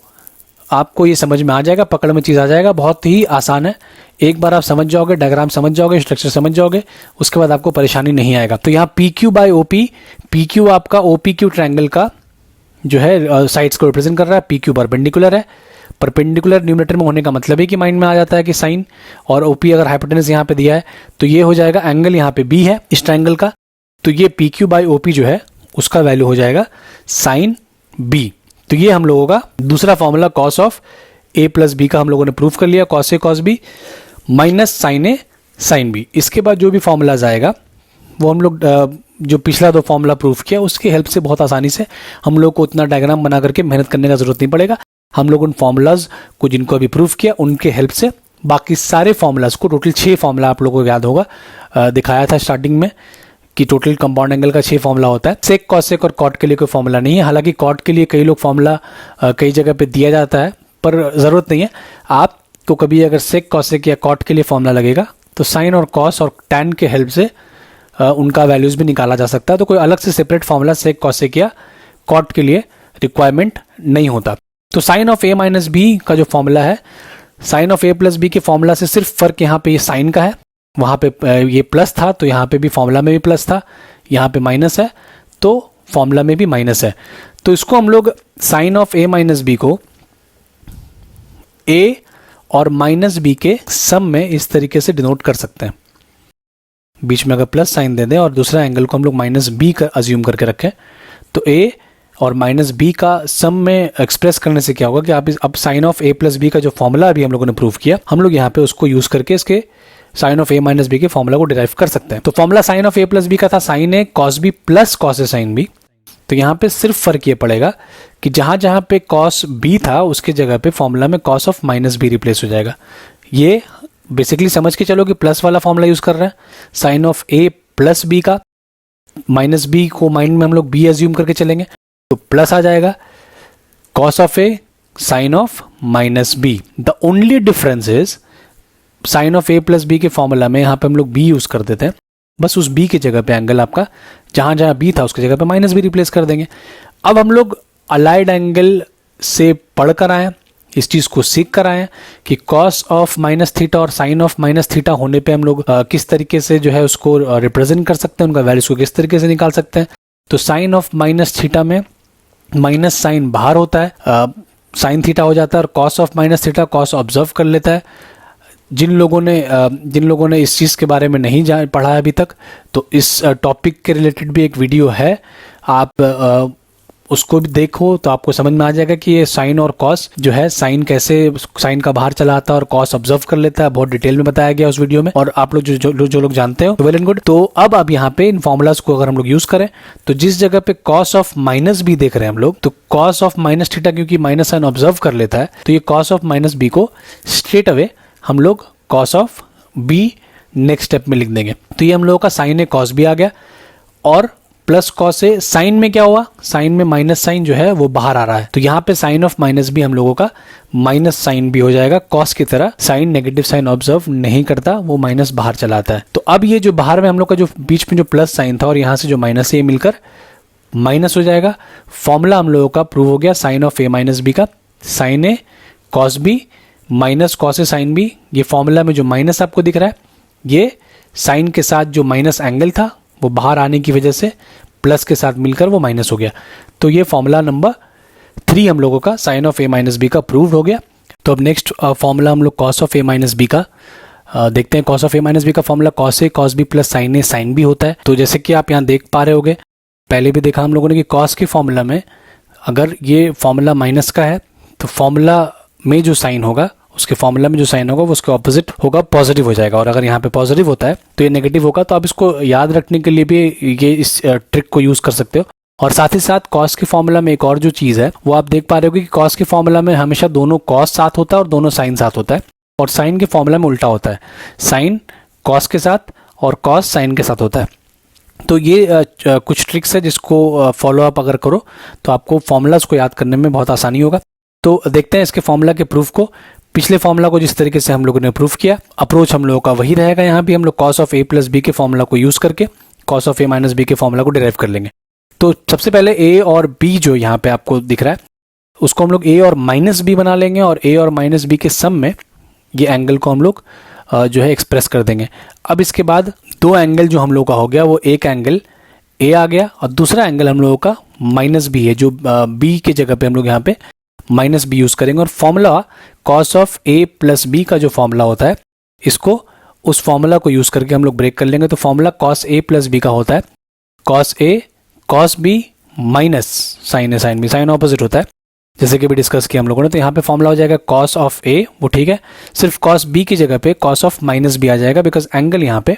Speaker 1: आपको ये समझ में आ जाएगा, पकड़ में चीज़ आ जाएगा। बहुत ही आसान है, एक बार आप समझ जाओगे, डायग्राम समझ जाओगे, स्ट्रक्चर समझ जाओगे, उसके बाद आपको परेशानी नहीं आएगा। तो यहाँ P Q by O P, P Q आपका ओ पी क्यू ट्रायंगल का जो है साइड्स को रिप्रेजेंट कर रहा है। पी क्यू परपेंडिकुलर है, परपेंडिकुलर न्यूमरेटर में होने का मतलब है कि माइंड में आ जाता है कि साइन, और ओपी अगर हाइपोटेनस यहाँ पे दिया है तो ये हो जाएगा एंगल यहाँ पे बी है इस ट्रायंगल का, तो ये P Q by O P जो है उसका वैल्यू हो जाएगा साइन बी। तो ये हम लोगों का दूसरा formula cos of A plus B का हम लोगों ने प्रूव कर लिया, cos A cos B minus sine A sine B. इसके बाद जो भी फॉर्मूलाज आएगा वो हम लोग जो पिछला दो फॉर्मूला प्रूव किया उसकी हेल्प से बहुत आसानी से हम लोग को उतना डायग्राम बना करके मेहनत करने का जरूरत नहीं पड़ेगा। हम लोग उन फॉर्मूलाज को जिनको अभी प्रूव किया उनके हेल्प से बाकी सारे फॉर्मूलाज को, टोटल 6 फॉर्मूला आप लोगों को याद होगा, दिखाया था स्टार्टिंग में कि टोटल कंपाउंड एंगल का 6 फॉर्मूला होता है। सेक कॉसेक और कॉट के लिए कोई फॉर्मूला नहीं है, हालांकि कॉट के लिए कई लोग फॉर्मूला कई जगह पे दिया जाता है पर ज़रूरत नहीं है। आपको कभी अगर सेक कॉसेक या कॉट के लिए फॉर्मूला लगेगा तो साइन और कॉस और टैन के हेल्प से उनका वैल्यूज भी निकाला जा सकता है। तो कोई अलग से सेपरेट फॉर्मूला सेक कॉसेक या कॉट के लिए रिक्वायरमेंट नहीं होता। तो sine of A minus B का जो फॉर्मूला है, sine of A plus B के फॉर्मूला से सिर्फ फर्क यहाँ पे ये साइन का है, वहाँ पे ये प्लस था तो यहाँ पे भी फॉर्मूला में भी प्लस था, यहाँ पे माइनस है तो फॉर्मूला में भी माइनस है। तो इसको हम लोग sine of A minus B को ए और माइनस बी के सम में इस तरीके से डिनोट कर सकते हैं। बीच में अगर प्लस साइन दे दें और दूसरा एंगल को हम लोग माइनस बी का अज्यूम करके रखें तो ए और माइनस बी का सम में एक्सप्रेस करने से क्या होगा कि आप अब sine of A plus B का जो फॉर्मूला अभी हम लोगों ने प्रूव किया, हम लोग यहाँ पे उसको यूज करके इसके sine of A minus B के फॉर्मूला को डिराइव कर सकते हैं। तो formula sine of A plus B का था sine A cos B plus cos A sine B. तो यहाँ पे सिर्फ फर्क ये पड़ेगा कि जहां जहां पे कॉस बी था उसके जगह पे फॉर्मूला में cos of minus be replace हो जाएगा। ये बेसिकली समझ के चलो कि प्लस वाला फॉर्मूला यूज कर रहे हैं, sine of A plus B का, माइनस बी को माइंड में हम लोग बी एज्यूम करके चलेंगे तो प्लस आ जाएगा cos of A sine of minus B. The only difference is sine of A plus B के फॉर्मूला में यहाँ पे हम लोग बी यूज कर देते हैं, बस उस बी की जगह पे एंगल आपका जहां जहां बी था उसकी जगह पे माइनस बी रिप्लेस कर देंगे। अब हम लोग अलाइड एंगल से पढ़ कर आए, इस चीज को सीख कर आए कि कॉस ऑफ माइनस थीटा और साइन ऑफ माइनस थीटा होने पे हम लोग किस तरीके से जो है उसको रिप्रेजेंट कर सकते हैं, उनका वैल्यूज को किस तरीके से निकाल सकते हैं। तो साइन ऑफ माइनस थीटा में माइनस साइन बाहर होता है, साइन थीटा हो जाता है, और cos of minus theta cos observe कर लेता है। जिन लोगों ने इस चीज़ के बारे में नहीं पढ़ा है अभी तक, तो इस टॉपिक के रिलेटेड भी एक वीडियो है, आप उसको भी देखो तो आपको समझ में आ जाएगा कि ये साइन और कॉस जो है, साइन कैसे साइन का बाहर चला आता है और कॉस ऑब्जर्व कर लेता है, बहुत डिटेल में बताया गया उस वीडियो में, और आप लोग जो लोग जानते हो वेल एंड गुड। तो अब यहाँ पे इन फॉर्मूलाज को अगर हम लोग यूज करें तो जिस जगह पे कॉस ऑफ माइनस बी देख रहे हैं हम लोग, तो कॉस ऑफ माइनस थीटा क्योंकि माइनस साइन ऑब्जर्व कर लेता है तो ये कॉस ऑफ माइनस बी को स्ट्रेट अवे हम लोग cos of B next step में लिख देंगे। तो ये हम लोगों का साइन ए कॉस बी आ गया, और प्लस कॉस ए साइन में क्या हुआ, साइन में माइनस साइन जो है वो बाहर आ रहा है, तो यहाँ पे साइन ऑफ माइनस बी हम लोगों का माइनस साइन भी हो जाएगा। कॉस की तरह साइन नेगेटिव साइन ऑब्जर्व नहीं करता, वो माइनस बाहर चलाता है। तो अब ये जो बाहर में हम लोग का जो बीच में जो प्लस साइन था और यहाँ से जो माइनस ए मिलकर माइनस हो जाएगा। फॉर्मूला हम लोगों का प्रूव हो गया sine of A minus B का, sine A cos B minus cos A sine B. ये फॉर्मूला में जो माइनस आपको दिख रहा है ये साइन के साथ जो माइनस एंगल था वो बाहर आने की वजह से प्लस के साथ मिलकर वो माइनस हो गया। तो ये फॉर्मूला नंबर 3 हम लोगों का sine of A minus B का प्रूव हो गया। तो अब नेक्स्ट फॉर्मूला हम लोग cos of A minus B का देखते हैं। Cos of A minus B का formula cos A cos B plus sine A sine B होता है। तो जैसे कि आप यहाँ देख पा रहे होगे, पहले भी देखा हम लोगों ने कि कॉस के फॉर्मूला में अगर ये फॉर्मूला माइनस का है तो फॉर्मूला में जो साइन होगा उसके फॉर्मूला में जो साइन होगा वो उसके ऑपोजिट होगा, पॉजिटिव हो जाएगा। और अगर यहाँ पे पॉजिटिव होता है तो ये नेगेटिव होगा। तो आप इसको याद रखने के लिए भी ये इस ट्रिक को यूज़ कर सकते हो। और साथ ही साथ कॉस के फॉर्मूला में एक और जो चीज़ है वो आप देख पा रहे हो कि कॉस के फॉर्मूला में हमेशा दोनों कॉस साथ होता है और दोनों साइन साथ होता है, और साइन के फॉर्मूला में उल्टा होता है, साइन कॉस के साथ और कॉस साइन के साथ होता है। तो ये कुछ ट्रिक्स है जिसको फॉलो अप अगर करो तो आपको फॉर्मूलाज को याद करने में बहुत आसानी होगा। तो देखते हैं इसके फॉर्मूला के प्रूफ को। पिछले फॉर्मूला को जिस तरीके से हम लोगों ने प्रूफ किया, अप्रोच हम लोगों का वही रहेगा। यहाँ भी हम लोग cos of A plus B के फॉर्मूला को यूज़ करके cos of A minus B के फॉर्मूला को डिराइव कर लेंगे। तो सबसे पहले ए और बी जो यहाँ पे आपको दिख रहा है उसको हम लोग ए और माइनस बी बना लेंगे, और ए और माइनस बी के सम में ये एंगल को हम लोग जो है एक्सप्रेस कर देंगे। अब इसके बाद दो एंगल जो हम लोगों का हो गया वो एक एंगल ए आ गया और दूसरा एंगल हम लोगों का माइनस बी है, जो बी के जगह पे हम लोग यहाँ पे माइनस बी यूज़ करेंगे। और formula cos of A plus B का जो फॉर्मूला होता है इसको उस फॉर्मूला को यूज़ करके हम लोग ब्रेक कर लेंगे। तो फॉर्मूला कॉस ए प्लस बी का होता है cos A cos B minus sine A sine B, sign opposite होता है जैसे कि भी डिस्कस किया हम लोगों ने। तो यहाँ पे फॉर्मूला हो जाएगा कॉस ऑफ ए, वो ठीक है, सिर्फ कॉस बी की जगह पे कॉस ऑफ माइनस बी आ जाएगा, बिकॉज एंगल यहाँ पे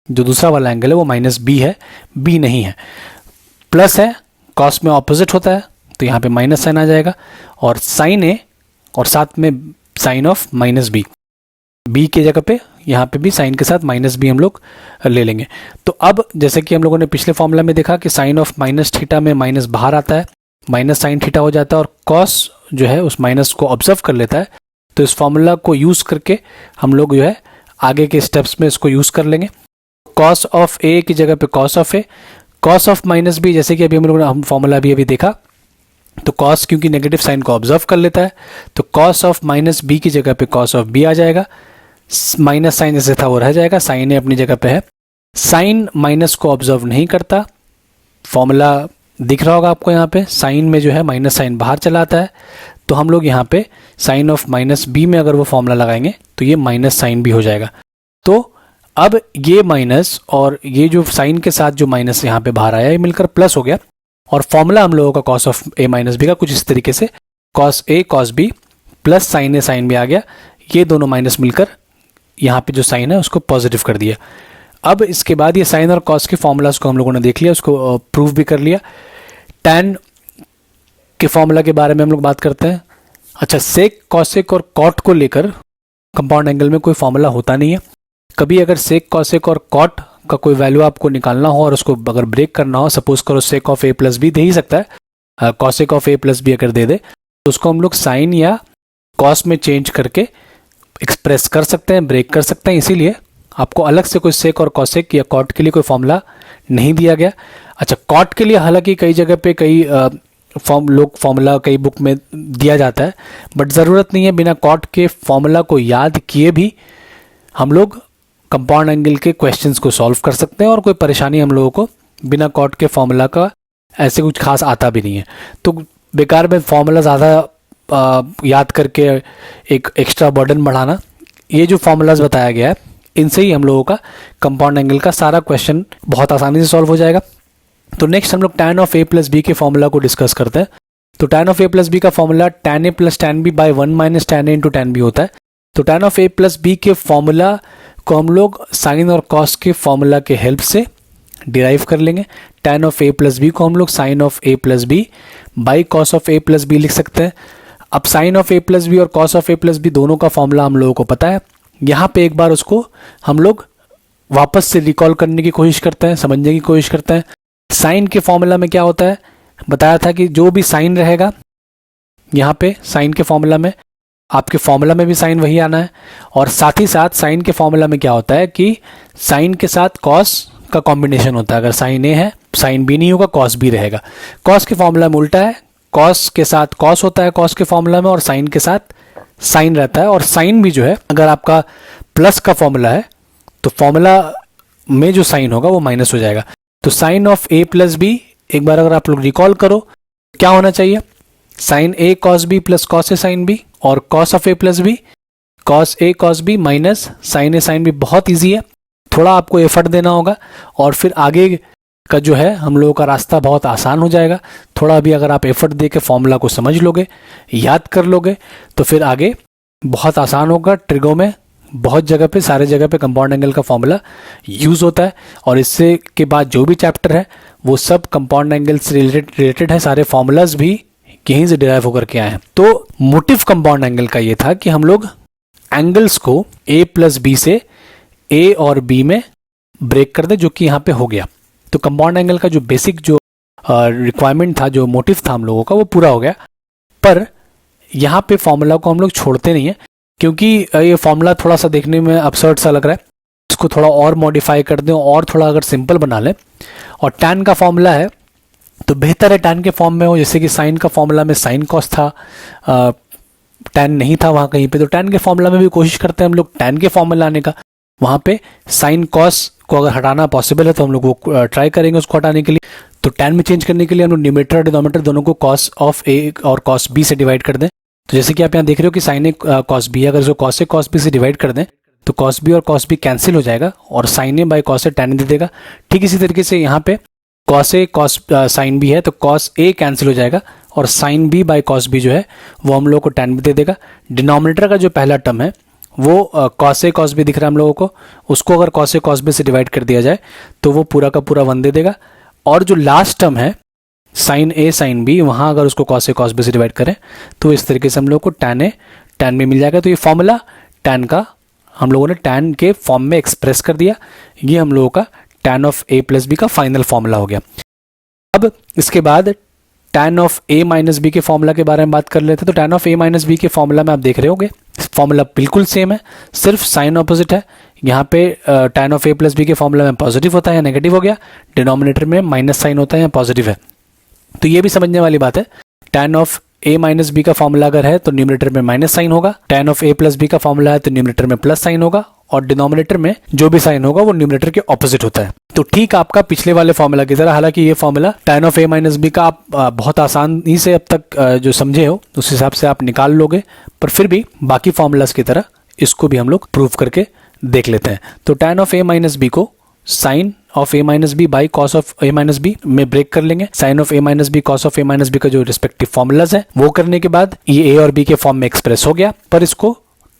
Speaker 1: जो दूसरा वाला एंगल है वो माइनस बी है, बी नहीं है। प्लस है, कॉस में ऑपोजिट होता है तो यहाँ पे माइनस साइन आ जाएगा, और साइन ए और साथ में sine of minus B, B की जगह पे यहाँ पे भी साइन के साथ माइनस बी हम लोग ले लेंगे। तो अब जैसे कि हम लोगों ने पिछले फॉर्मूला में देखा कि साइन ऑफ माइनस थीटा में माइनस बाहर आता है, माइनस साइन थीटा हो जाता है, और कॉस जो है उस माइनस को ऑब्जर्व कर लेता है। तो इस फॉर्मूला को यूज़ करके हम लोग जो है आगे के स्टेप्स में इसको यूज़ कर लेंगे। कॉस ऑफ ए की जगह पे cos of A, cos of minus B, जैसे कि अभी हम लोगों ने हम फॉर्मूला अभी देखा, तो कॉस क्योंकि नेगेटिव साइन को ऑब्जर्व कर लेता है तो कॉस ऑफ माइनस बी की जगह पे कॉस ऑफ बी आ जाएगा, माइनस साइन जैसे था वो रह जाएगा, साइन ए अपनी जगह पे है। साइन माइनस को ऑब्जर्व नहीं करता, फॉर्मूला दिख रहा होगा आपको यहाँ पे, साइन में जो है माइनस साइन बाहर चला आता है, तो हम लोग यहाँ पे साइन ऑफ माइनस बी में अगर वो फॉर्मूला लगाएंगे तो ये माइनस साइन भी हो जाएगा। तो अब ये माइनस और ये जो साइन के साथ जो माइनस यहाँ पे बाहर आया ये मिलकर प्लस हो गया, और फॉर्मूला हम लोगों का cos of A minus B का कुछ इस तरीके से cos A cos B plus sine A sine B आ गया। ये दोनों माइनस मिलकर यहाँ पे जो साइन है उसको पॉजिटिव कर दिया। अब इसके बाद ये साइन और कॉस के फॉर्मूलाज को हम लोगों ने देख लिया, उसको प्रूव भी कर लिया। टैन के फॉर्मूला के बारे में हम लोग बात करते हैं। अच्छा, सेक कॉसेक और कॉट को लेकर कंपाउंड एंगल में कोई फॉर्मूला होता नहीं है। कभी अगर सेक कॉसेक और कॉट का कोई वैल्यू आपको निकालना हो और उसको अगर ब्रेक करना हो, सपोज करो sec of A plus B दे ही सकता है, cosec of A plus B अगर दे दे तो उसको हम लोग साइन या कॉस में चेंज करके एक्सप्रेस कर सकते हैं, ब्रेक कर सकते हैं। इसीलिए आपको अलग से कोई सेक और कॉसेक या कॉट के लिए कोई फॉर्मूला नहीं दिया गया। अच्छा, कॉट के लिए हालांकि कई जगह पे कई फॉर्मूला कई बुक में दिया जाता है, बट ज़रूरत नहीं है। बिना कॉट के फॉर्मूला को याद किए भी हम लोग कंपाउंड एंगल के क्वेश्चंस को सॉल्व कर सकते हैं, और कोई परेशानी हम लोगों को बिना कॉट के फॉर्मूला का ऐसे कुछ खास आता भी नहीं है। तो बेकार में फॉर्मूला ज़्यादा याद करके एक एक्स्ट्रा बर्डन बढ़ाना, ये जो फॉर्मूलाज बताया गया है इनसे ही हम लोगों का कंपाउंड एंगल का सारा क्वेश्चन बहुत आसानी से सॉल्व हो जाएगा। तो नेक्स्ट हम लोग tan of A plus B के फॉर्मूला को डिस्कस करते हैं। तो tan of A plus B का formula tan A plus tan B by 1 minus tan A into tan B होता है। तो tan of A plus B के फॉर्मूला को हम लोग साइन और कॉस के फॉर्मूला के हेल्प से डिराइव कर लेंगे। Tan of A plus B को हम लोग sine of A plus B by cos of A plus B लिख सकते हैं। अब sine of A plus B और cos of A plus B दोनों का फॉर्मूला हम लोगों को पता है। यहाँ पे एक बार उसको हम लोग वापस से रिकॉल करने की कोशिश करते हैं, समझने की कोशिश करते हैं। साइन के फॉर्मूला में क्या होता है, बताया था कि जो भी साइन रहेगा यहाँ पे साइन के फॉर्मूला में, आपके फॉर्मूला में भी साइन वही आना है। और साथ ही साथ साइन के फॉर्मूला में क्या होता है कि साइन के साथ कॉस का कॉम्बिनेशन होता है। अगर साइन ए है, साइन बी नहीं होगा, कॉस बी रहेगा। कॉस के फॉर्मूला में उल्टा है, कॉस के साथ कॉस होता है कॉस के फॉर्मूला में, और साइन के साथ साइन रहता है। और साइन भी जो है, अगर आपका प्लस का फॉर्मूला है तो फॉर्मूला में जो साइन होगा वो माइनस हो जाएगा। तो sine of A plus B एक बार अगर आप लोग रिकॉल करो क्या होना चाहिए, sine A cos B plus cos A sine B, और cos of A plus B cos A cos B minus sine A sine B. बहुत ईजी है, थोड़ा आपको एफर्ट देना होगा और फिर आगे का जो है हम लोगों का रास्ता बहुत आसान हो जाएगा। थोड़ा भी अगर आप एफर्ट दे के फॉर्मूला को समझ लोगे, याद कर लोगे, तो फिर आगे बहुत आसान होगा। ट्रिगो में बहुत जगह पे, सारे जगह पे कंपाउंड एंगल का फॉर्मूला यूज़ होता है, और इससे के बाद जो भी चैप्टर है वो सब कंपाउंड एंगल से रिलेटेड है। सारे फॉर्मूलाज भी यहीं से डिराइव होकर के आए हैं। तो मोटिव कंपाउंड एंगल का ये था कि हम लोग एंगल्स को a प्लस बी से a और b में ब्रेक कर दें, जो कि यहाँ पे हो गया। तो कंपाउंड एंगल का जो बेसिक जो रिक्वायरमेंट था, जो मोटिव था हम लोगों का, वो पूरा हो गया। पर यहाँ पे फॉर्मूला को हम लोग छोड़ते नहीं है, क्योंकि ये फॉर्मूला थोड़ा सा देखने में absurd सा लग रहा है। इसको थोड़ा और मॉडिफाई कर दें और थोड़ा अगर सिंपल बना लें, और tan का फॉर्मूला है तो बेहतर है tan के फॉर्म में हो। जैसे कि साइन का फॉर्मूला में साइन कॉस था, tan नहीं था वहाँ कहीं पे, तो tan के फॉर्मूला में भी कोशिश करते हैं हम लोग tan के फॉर्मूला लाने का। वहाँ पे साइन कॉस को अगर हटाना पॉसिबल है तो हम लोग वो ट्राई करेंगे उसको हटाने के लिए। तो tan में चेंज करने के लिए हम लोग न्यूमरेटर और डिनोमिनेटर दोनों को cos ऑफ a और cos b से डिवाइड कर दें। तो जैसे कि आप यहाँ देख रहे हो कि साइन ए cos b, अगर इसको cos a cos b से डिवाइड कर दें तो cos b और cos b कैंसिल हो जाएगा, और sine A by cos a tan दे देगा। ठीक इसी तरीके से यहाँ पे cos a cos sine b है तो cos a कैंसिल हो जाएगा, और sine b by cos b जो है वो हम लोग को tan भी दे देगा। डिनोमिनेटर का जो पहला टर्म है वो cos a cos b दिख रहा है हम लोगों को, उसको अगर cos a cos b से डिवाइड कर दिया जाए तो वो पूरा का पूरा 1 दे देगा। और जो लास्ट टर्म है साइन ए साइन बी, वहाँ अगर उसको cos a cos b से डिवाइड करें तो इस तरीके से हम लोग को tan a tan b मिल जाएगा। तो ये फॉर्मूला tan का हम लोगों ने tan के फॉर्म में एक्सप्रेस कर दिया। ये हम लोगों का tan of a plus B का फाइनल फॉर्मूला हो गया। अब इसके बाद tan of a minus B के फॉर्मूला के बारे में बात कर लेते हैं। तो tan of a minus B के फॉर्मूला में आप देख रहे होंगे फॉर्मूला बिल्कुल सेम है, सिर्फ साइन ऑपोजिट है। यहाँ पे tan of a plus B के फॉर्मूला में पॉजिटिव होता है या नेगेटिव हो गया, डिनोमिनेटर में माइनस साइन होता है या पॉजिटिव है। तो ये भी समझने वाली बात है। tan of a minus B का फॉर्मूला अगर है तो न्यूमरेटर में माइनस साइन होगा, tan of a plus B का फॉर्मूला है तो न्यूमरेटर में प्लस साइन होगा, और डिनोमिनेटर में जो भी साइन होगा वो न्यूमरेटर के ऑपोजिट होता है। तो ठीक आपका पिछले वाले फॉर्मूला की तरह, हालांकि ये formula tan of a minus B का आप बहुत आसानी से अब तक जो समझे हो उस हिसाब से आप निकाल लोगे, पर फिर भी बाकी फॉर्मूलाज की तरह इसको भी हम लोग प्रूव करके देख लेते हैं। तो tan of a minus B को sine of a minus B by cos of a minus B में ब्रेक कर लेंगे। Sine of a minus B cos of a minus B का जो रिस्पेक्टिव फॉर्मूलाज है वो करने के बाद ये a और b के फॉर्म में एक्सप्रेस हो गया, पर इसको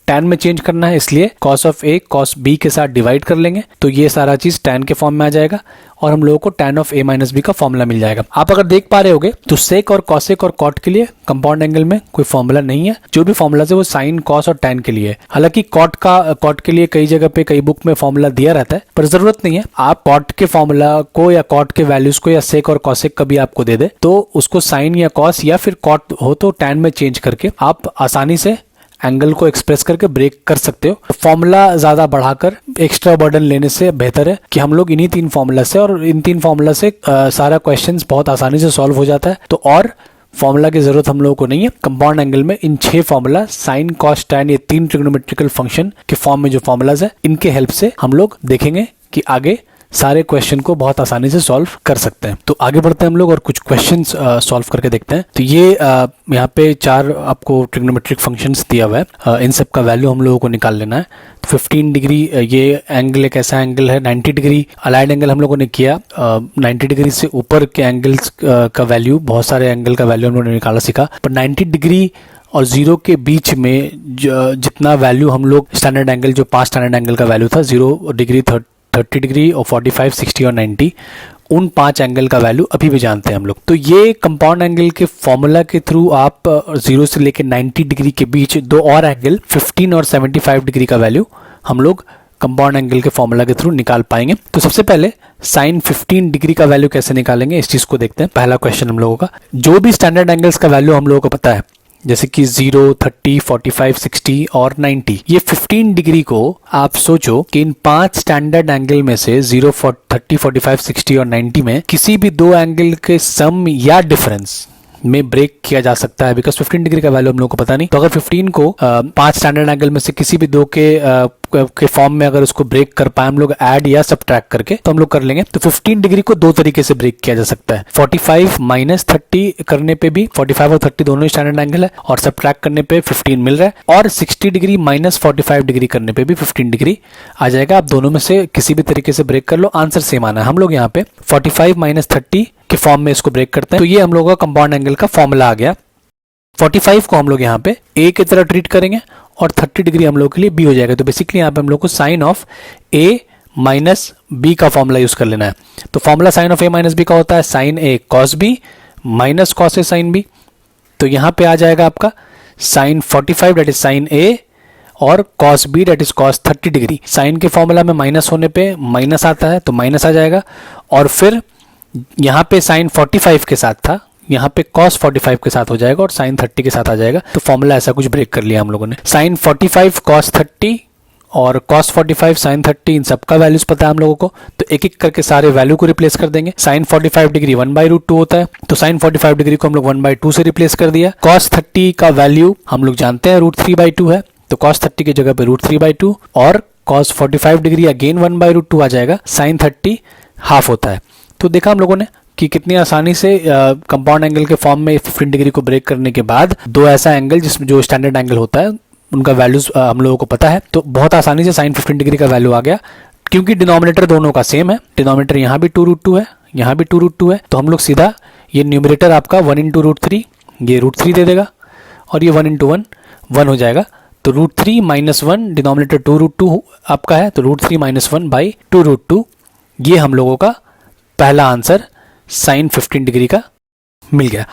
Speaker 1: tan में चेंज करना है, इसलिए cos of a cos b के साथ डिवाइड कर लेंगे। तो ये सारा चीज tan के फॉर्म में आ जाएगा और हम लोगों को tan of a minus B का फॉर्मूला मिल जाएगा। आप अगर देख पा रहे होगे तो sec और cosec और cot के लिए कंपाउंड एंगल में कोई फॉर्मूला नहीं है। जो भी फॉर्मूला है वो साइन cos और tan के लिए है। हालांकि cot के लिए कई जगह पे कई बुक में फॉर्मूला दिया रहता है, पर जरूरत नहीं है। आप cot के फॉर्मूला को या cot के वैल्यूज को या sec और cosec कभी आपको दे दे तो उसको साइन या cos या फिर cot हो तो tan में चेंज करके आप आसानी से एंगल को एक्सप्रेस करके ब्रेक कर सकते हो। फॉर्मूला ज्यादा बढ़ाकर एक्स्ट्रा बर्डन लेने से बेहतर है कि हम लोग इन्हीं 3 फॉर्मूला से, और इन 3 फॉर्मूला से सारा क्वेश्चंस बहुत आसानी से सॉल्व हो जाता है। तो और फॉर्मूला की जरूरत हम लोगों को नहीं है। कंपाउंड एंगल में इन 6 फॉर्मूला साइन कॉस टैन, ये 3 ट्रिग्नोमेट्रिकल फंक्शन के फॉर्म में जो फॉर्मूलाज है इनके हेल्प से हम लोग देखेंगे कि आगे सारे क्वेश्चन को बहुत आसानी से सॉल्व कर सकते हैं। तो आगे बढ़ते हैं हम लोग और कुछ क्वेश्चंस सॉल्व करके देखते हैं। तो ये यहाँ पे 4 आपको ट्रिग्नोमेट्रिक फंक्शंस दिया हुआ है, इन सब का वैल्यू हम लोगों को निकाल लेना है। तो 15 डिग्री ये एंगल एक ऐसा एंगल है, 90 डिग्री अलाइड एंगल हम लोगों ने किया। 90 डिग्री से ऊपर के एंगल्स का वैल्यू, बहुत सारे एंगल का वैल्यू हम लोगों ने निकाला सीखा, पर 90 डिग्री और 0 के बीच में जितना वैल्यू हम लोग स्टैंडर्ड एंगल, जो 5 स्टैंडर्ड एंगल का वैल्यू था, 0 डिग्री, 30 डिग्री और 45, 60 और 90, उन 5 एंगल का वैल्यू अभी भी जानते हैं हम लोग। तो ये कंपाउंड एंगल के फॉर्मूला के थ्रू आप 0 से लेकर 90 डिग्री के बीच 2 और एंगल 15 और 75 डिग्री का वैल्यू हम लोग कंपाउंड एंगल के फॉर्मूला के थ्रू निकाल पाएंगे। तो सबसे पहले साइन 15 डिग्री का वैल्यू कैसे निकालेंगे इस चीज को देखते हैं। पहला क्वेश्चन हम लोगों का, जो भी स्टैंडर्ड एंगल्स का वैल्यू हम लोगों को पता है, जैसे कि 0, 30, 45, 60 और 90, ये 15 डिग्री को आप सोचो कि इन 5 स्टैंडर्ड एंगल में से 0, 30, 45, 60 और 90 में किसी भी 2 एंगल के सम या डिफरेंस में ब्रेक किया जा सकता है, बिकॉज 15 डिग्री का वैल्यू हम लोग को पता नहीं। तो अगर 15 को 5 स्टैंडर्ड एंगल में से किसी भी 2 के फॉर्म में अगर उसको ब्रेक कर पाए हम लोग ऐड या सबट्रैक्ट करके, तो हम लोग कर लेंगे। तो 15 डिग्री को 2 तरीके से ब्रेक किया जा सकता है। 45 माइनस 30 करने पे भी 45 और 30 दोनों ही स्टैंडर्ड एंगल है और सबट्रैक्ट करने पे 15 मिल रहा है, और 60 डिग्री माइनस 45 डिग्री करने पे भी 15 डिग्री आ जाएगा। आप दोनों में से किसी भी तरीके से ब्रेक कर लो, आंसर सेम आना है। हम लोग यहाँ पे 45 माइनस 30 के फॉर्म में इसको ब्रेक करते हैं। तो ये हम लोगों का कंपाउंड एंगल का फॉर्मूला आ गया। 45 को हम लोग यहाँ पे ए की तरह ट्रीट करेंगे और 30 डिग्री हम लोग के लिए बी हो जाएगा। तो बेसिकली यहाँ पे हम लोग को sine of A minus B का फॉर्मूला यूज कर लेना है। तो formula sine of A minus B का होता है sine A cos B minus cos A sine B. तो यहाँ पे आ जाएगा आपका sine 45 that is sine A और cos B that is cos 30 degree. Sine के फॉर्मूला में माइनस होने पे माइनस आता है तो माइनस आ जाएगा, और फिर यहाँ पे साइन 45 के साथ था, यहाँ पे cos 45 के साथ हो जाएगा और sin 30 के साथ आ जाएगा। तो फॉर्मूला ऐसा कुछ ब्रेक कर लिया हम लोगों ने। sin 45 cos 30 और cos 45 sin 30 इन सबका वैल्यूज पता है हम लोगों को, तो एक एक करके सारे वैल्यू को रिप्लेस कर देंगे। sin 45 डिग्री 1/√2 होता है, तो sin 45 डिग्री को हम लोग 1/2 से रिप्लेस कर दिया। cos 30 का वैल्यू हम लोग जानते हैं √3/2 है, तो cos 30 की जगह पे √3/2 और cos 45 डिग्री अगेन 1/√2 आ जाएगा। sin 30 हाफ होता है। तो देखा हम लोगों ने कि कितनी आसानी से कंपाउंड एंगल के फॉर्म में 15 डिग्री को ब्रेक करने के बाद दो ऐसा एंगल जिसमें जो स्टैंडर्ड एंगल होता है उनका वैल्यूज हम लोगों को पता है, तो बहुत आसानी से sin 15 डिग्री का वैल्यू आ गया। क्योंकि डिनोमिनेटर दोनों का सेम है, डिनोमिनेटर यहाँ भी 2√2 है, यहाँ भी 2√2 है, तो हम लोग सीधा ये न्यूमरेटर आपका 1 × √3 ये √3 दे देगा और ये 1 × 1 1 हो जाएगा। तो √3 - 1 डिनोमिनेटर 2√2 आपका है, तो √3 - 1/2√2 ये हम लोगों का पहला आंसर साइन 15 डिग्री का मिल गया।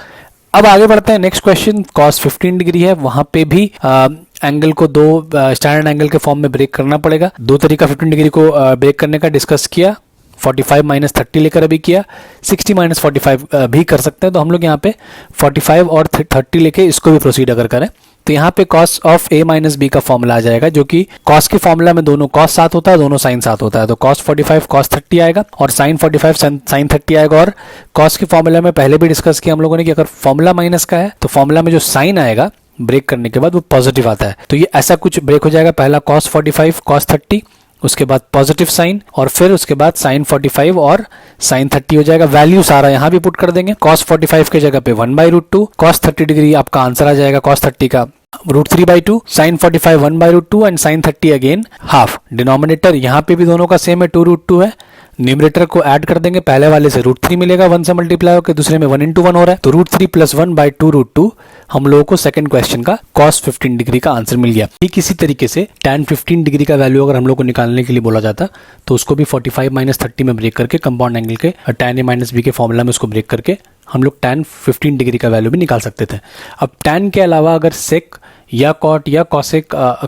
Speaker 1: अब आगे बढ़ते हैं। नेक्स्ट क्वेश्चन cos 15 डिग्री है, वहां पे भी एंगल को दो स्टैंडर्ड एंगल के फॉर्म में ब्रेक करना पड़ेगा। दो तरीका 15 डिग्री को ब्रेक करने का डिस्कस किया, 45 - 30 लेकर अभी किया, 60 - 45 भी कर सकते हैं। तो हम लोग यहाँ पे 45 और 30 लेके इसको भी प्रोसीड अगर करें तो यहाँ पे cos of a minus B का फॉर्मूला आ जाएगा, जो कि cos के फॉर्मूला में दोनों cos साथ होता है, दोनों sin साथ होता है। तो cos 45 cos 30 आएगा और sin 45 sin 30 आएगा। और cos के फॉर्मूला में पहले भी डिस्कस किया हम लोगों ने कि अगर फॉर्मूला माइनस का है तो फॉर्मूला में जो sin आएगा ब्रेक करने के बाद वो पॉजिटिव आता है। तो ये ऐसा कुछ ब्रेक हो जाएगा, पहला cos 45 cos 30, उसके बाद पॉजिटिव साइन और फिर उसके बाद sin 45 और sin 30 हो जाएगा। वैल्यू सारा यहाँ भी पुट कर देंगे। cos 45 के जगह पे 1/√2, cos 30 डिग्री आपका आंसर आ जाएगा cos 30 का √3/2, sin 45 1/√2 and sin 30 again half. Denominator यहाँ पे भी दोनों का सेम है 2√2 है, न्यूमरेटर को ऐड कर देंगे, पहले वाले से √3 मिलेगा 1 से मल्टीप्लाई होकर, दूसरे में 1 × 1 हो रहा है, तो √3 + 1/2√2 हम लोगों को सेकंड क्वेश्चन का cos 15 डिग्री का आंसर मिल गया। ठीक इसी तरीके से tan 15 डिग्री का वैल्यू अगर हम लोग को निकालने के लिए बोला जाता तो उसको भी 45 - 30 में ब्रेक करके कंपाउंड एंगल के tan a - b के फॉर्मूला में उसको ब्रेक करके हम लोग tan 15 डिग्री का वैल्यू भी निकाल सकते थे। अब tan के अलावा अगर sec या cot या cosec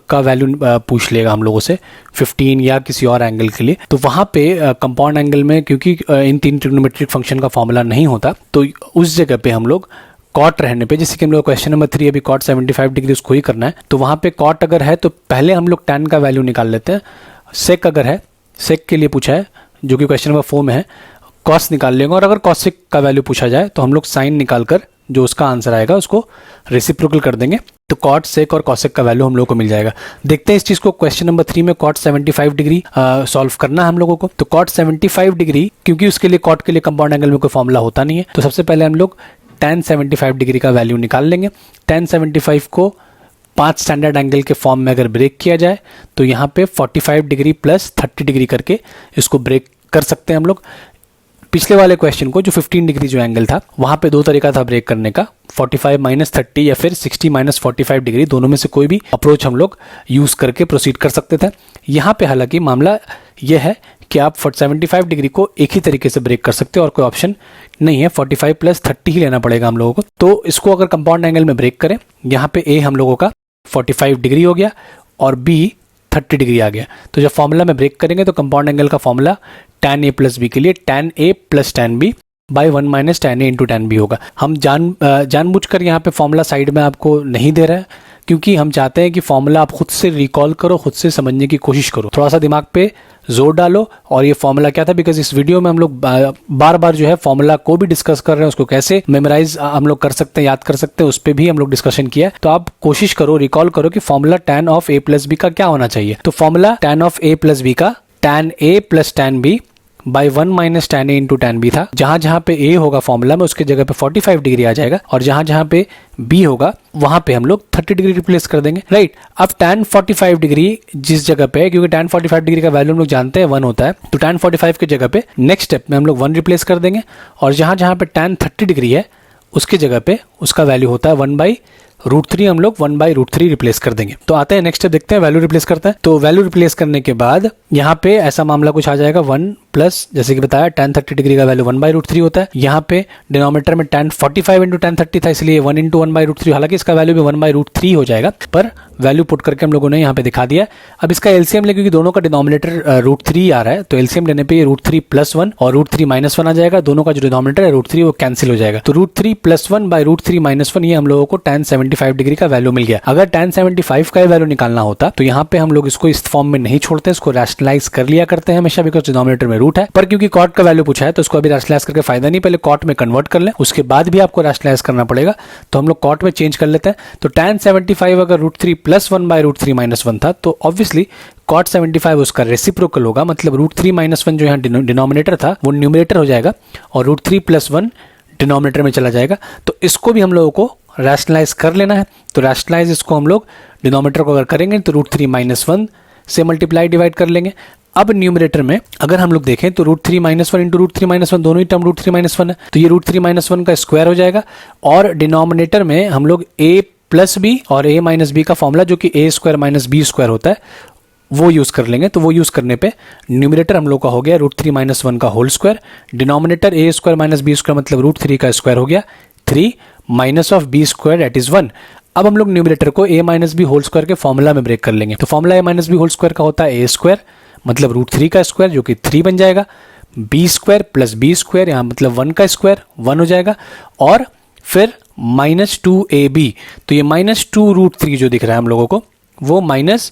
Speaker 1: का वैल्यू पूछ लेगा हम लोगों से 15 या किसी और एंगल के लिए, तो वहाँ पे कंपाउंड एंगल में क्योंकि इन तीन ट्रिग्नोमेट्रिक फंक्शन का फॉर्मूला नहीं होता, तो उस जगह पे हम लोग cot रहने पे, जैसे कि हम लोग क्वेश्चन नंबर 3 अभी cot 75 डिग्री उसको ही करना है, तो वहाँ पे cot अगर है तो पहले हम लोग tan का वैल्यू निकाल लेते हैं। sec अगर है, sec के लिए पूछा है जो कि क्वेश्चन नंबर 4 में है, cos निकाल लेंगे। और अगर cosec का वैल्यू पूछा जाए तो हम लोग sin निकाल कर जो उसका आंसर आएगा उसको रेसिप्रोकल कर देंगे, तो cot sec और cosec का वैल्यू हम लोगों को मिल जाएगा। देखते हैं इस चीज को। क्वेश्चन नंबर 3 में cot 75 डिग्री सॉल्व करना है हम लोगों को। तो cot 75 डिग्री, क्योंकि उसके लिए cot के लिए कंपाउंड एंगल में कोई फॉर्मूला होता नहीं है, तो सबसे पहले हम लोग tan 75 डिग्री का वैल्यू निकाल लेंगे। tan 75 को 5 स्टैंडर्ड एंगल के फॉर्म में अगर ब्रेक किया जाए तो यहाँ पे 45 डिग्री + 30 डिग्री करके इसको ब्रेक कर सकते हैं हम लोग। पिछले वाले क्वेश्चन को जो 15 डिग्री जो एंगल था वहां पे दो तरीका था ब्रेक करने का, 45 - 30 या फिर 60 - 45 डिग्री, दोनों में से कोई भी अप्रोच हम लोग यूज करके प्रोसीड कर सकते थे। यहाँ पे हालांकि मामला यह है कि आप 75 डिग्री को एक ही तरीके से ब्रेक कर सकते हो और कोई ऑप्शन नहीं है, 45 + 30 ही लेना पड़ेगा हम लोगों को। तो इसको अगर कंपाउंड एंगल में ब्रेक करें, यहाँ पे ए हम लोगों का 45 डिग्री हो गया और बी 30 डिग्री आ गया। तो जब फॉर्मूला में ब्रेक करेंगे तो कंपाउंड एंगल का फॉर्मूला tan a + b के लिए tan a + tan b by 1 - tan a × tan b होगा। हम जानबूझकर यहाँ पे फॉर्मूला साइड में आपको नहीं दे रहे हैं, क्योंकि हम चाहते हैं कि फॉर्मूला आप खुद से रिकॉल करो, खुद से समझने की कोशिश करो, थोड़ा सा दिमाग पे जोर डालो। और ये फॉर्मूला क्या था, बिकॉज इस वीडियो में हम लोग बार बार जो है फॉर्मूला को भी डिस्कस कर रहे हैं, उसको कैसे मेमोराइज हम लोग कर सकते हैं, याद कर सकते हैं, उस पर भी हम लोग डिस्कशन किया है। तो आप कोशिश करो, रिकॉल करो कि formula tan of a + b का क्या होना चाहिए। तो formula tan of a + b का tan a + tan b by 1 - tan a × tan b था। जहां पे a होगा फॉर्मूला में उसके जगह पे 45 डिग्री आ जाएगा और जहां पे b होगा वहां पे हम लोग 30 डिग्री रिप्लेस कर देंगे, राइट। अब tan 45 डिग्री जिस जगह पे है, क्योंकि tan 45 डिग्री का वैल्यू हम लोग जानते हैं 1 होता है, तो tan 45 की जगह पे नेक्स्ट स्टेप में हम लोग 1 रिप्लेस कर देंगे और जहां पे tan 30 डिग्री है उसकी जगह पे उसका वैल्यू होता है 1/√3, हम लोग 1/√3 रिप्लेस कर देंगे। तो आते हैं नेक्स्ट स्टेप, देखते हैं वैल्यू रिप्लेस करते हैं। तो वैल्यू रिप्लेस करने के बाद यहाँ पे ऐसा मामला कुछ आ जाएगा 1 प्लस, जैसे कि बताया tan 30 डिग्री का वैल्यू 1/√3 होता है। यहाँ पे डिनोमिनेटर में tan 45 इंटू tan 30 था, इसलिए 1 इंटू 1/√3, हालांकि इसका वैल्यू भी 1/√3 हो जाएगा, पर वैल्यू पुट करके हम लोगों ने यहाँ पे दिखा दिया। अब इसका एलसीएम ले, क्योंकि दोनों का डिनोमिनेटर √3 आ रहा है, तो एलसीएम लेने पे ये √3 + 1 और √3 - 1 आ जाएगा। दोनों का जो डिनोमिनेटर है √3 वो कैंसिल हो जाएगा। तो √3 + 1/√3 - 1, ये हम लोगों को tan 75 डिग्री का वैल्यू मिल गया। अगर tan 75 का वैल्यू निकालना होता तो यहाँ पे हम लोग इसको इस फॉर्म में नहीं छोड़ते, इसको रैशनलाइज कर लिया करते हैं हमेशा, बिकॉज डिनोमिनेटर में रूट है। पर क्योंकि कॉट का वैल्यू पूछा है तो इसको अभी रैशनलाइज करके फायदा नहीं, पहले कॉट में कन्वर्ट कर लें, उसके बाद भी आपको रैशनलाइज करना पड़ेगा। तो हम लोग कॉट में चेंज कर लेते हैं। तो tan 75 अगर √3 + 1/√3 - 1 था, तो ऑब्वियसली cot 75 उसका रेसिप्रोकल होगा, मतलब √3 - 1 जो यहाँ डिनोमिनेटर था वो न्यूमरेटर हो जाएगा और √3 + 1 डिनोमिनेटर में चला जाएगा। तो इसको भी हम लोगों को रैशनलाइज कर लेना है। तो रैशनलाइज इसको हम लोग डिनोमिनेटर को अगर करेंगे तो √3 - 1 से मल्टीप्लाई डिवाइड कर लेंगे। अब न्यूमरेटर में अगर हम लोग देखें तो √3 - 1 इंटू √3 - 1, दोनों ही टर्म √3 - 1 है, तो ये √3 - 1 का स्क्वायर हो जाएगा। और डिनोमिनेटर में हम लोग a + b और a - b का फॉर्मूला, जो कि a² - b² होता है, वो यूज कर लेंगे। तो वो यूज करने पे न्यूमरेटर हम लोग का हो गया √3 - 1 का whole square, denominator a² - b² मतलब √3 का स्क्वायर हो गया 3 - b² दैट इज 1। अब हम लोग न्यूमरेटर को a - b होल स्क्वायर के फॉर्मूला में ब्रेक कर लेंगे। तो formula a - b whole square का होता है a² मतलब √3 का स्क्वायर, जो कि 3 बन जाएगा, b² + b², यहाँ मतलब 1 का स्क्वायर 1 हो जाएगा, और फिर -2ab। तो ये -2√3 जो दिख रहा है हम लोगों को वो -2ab,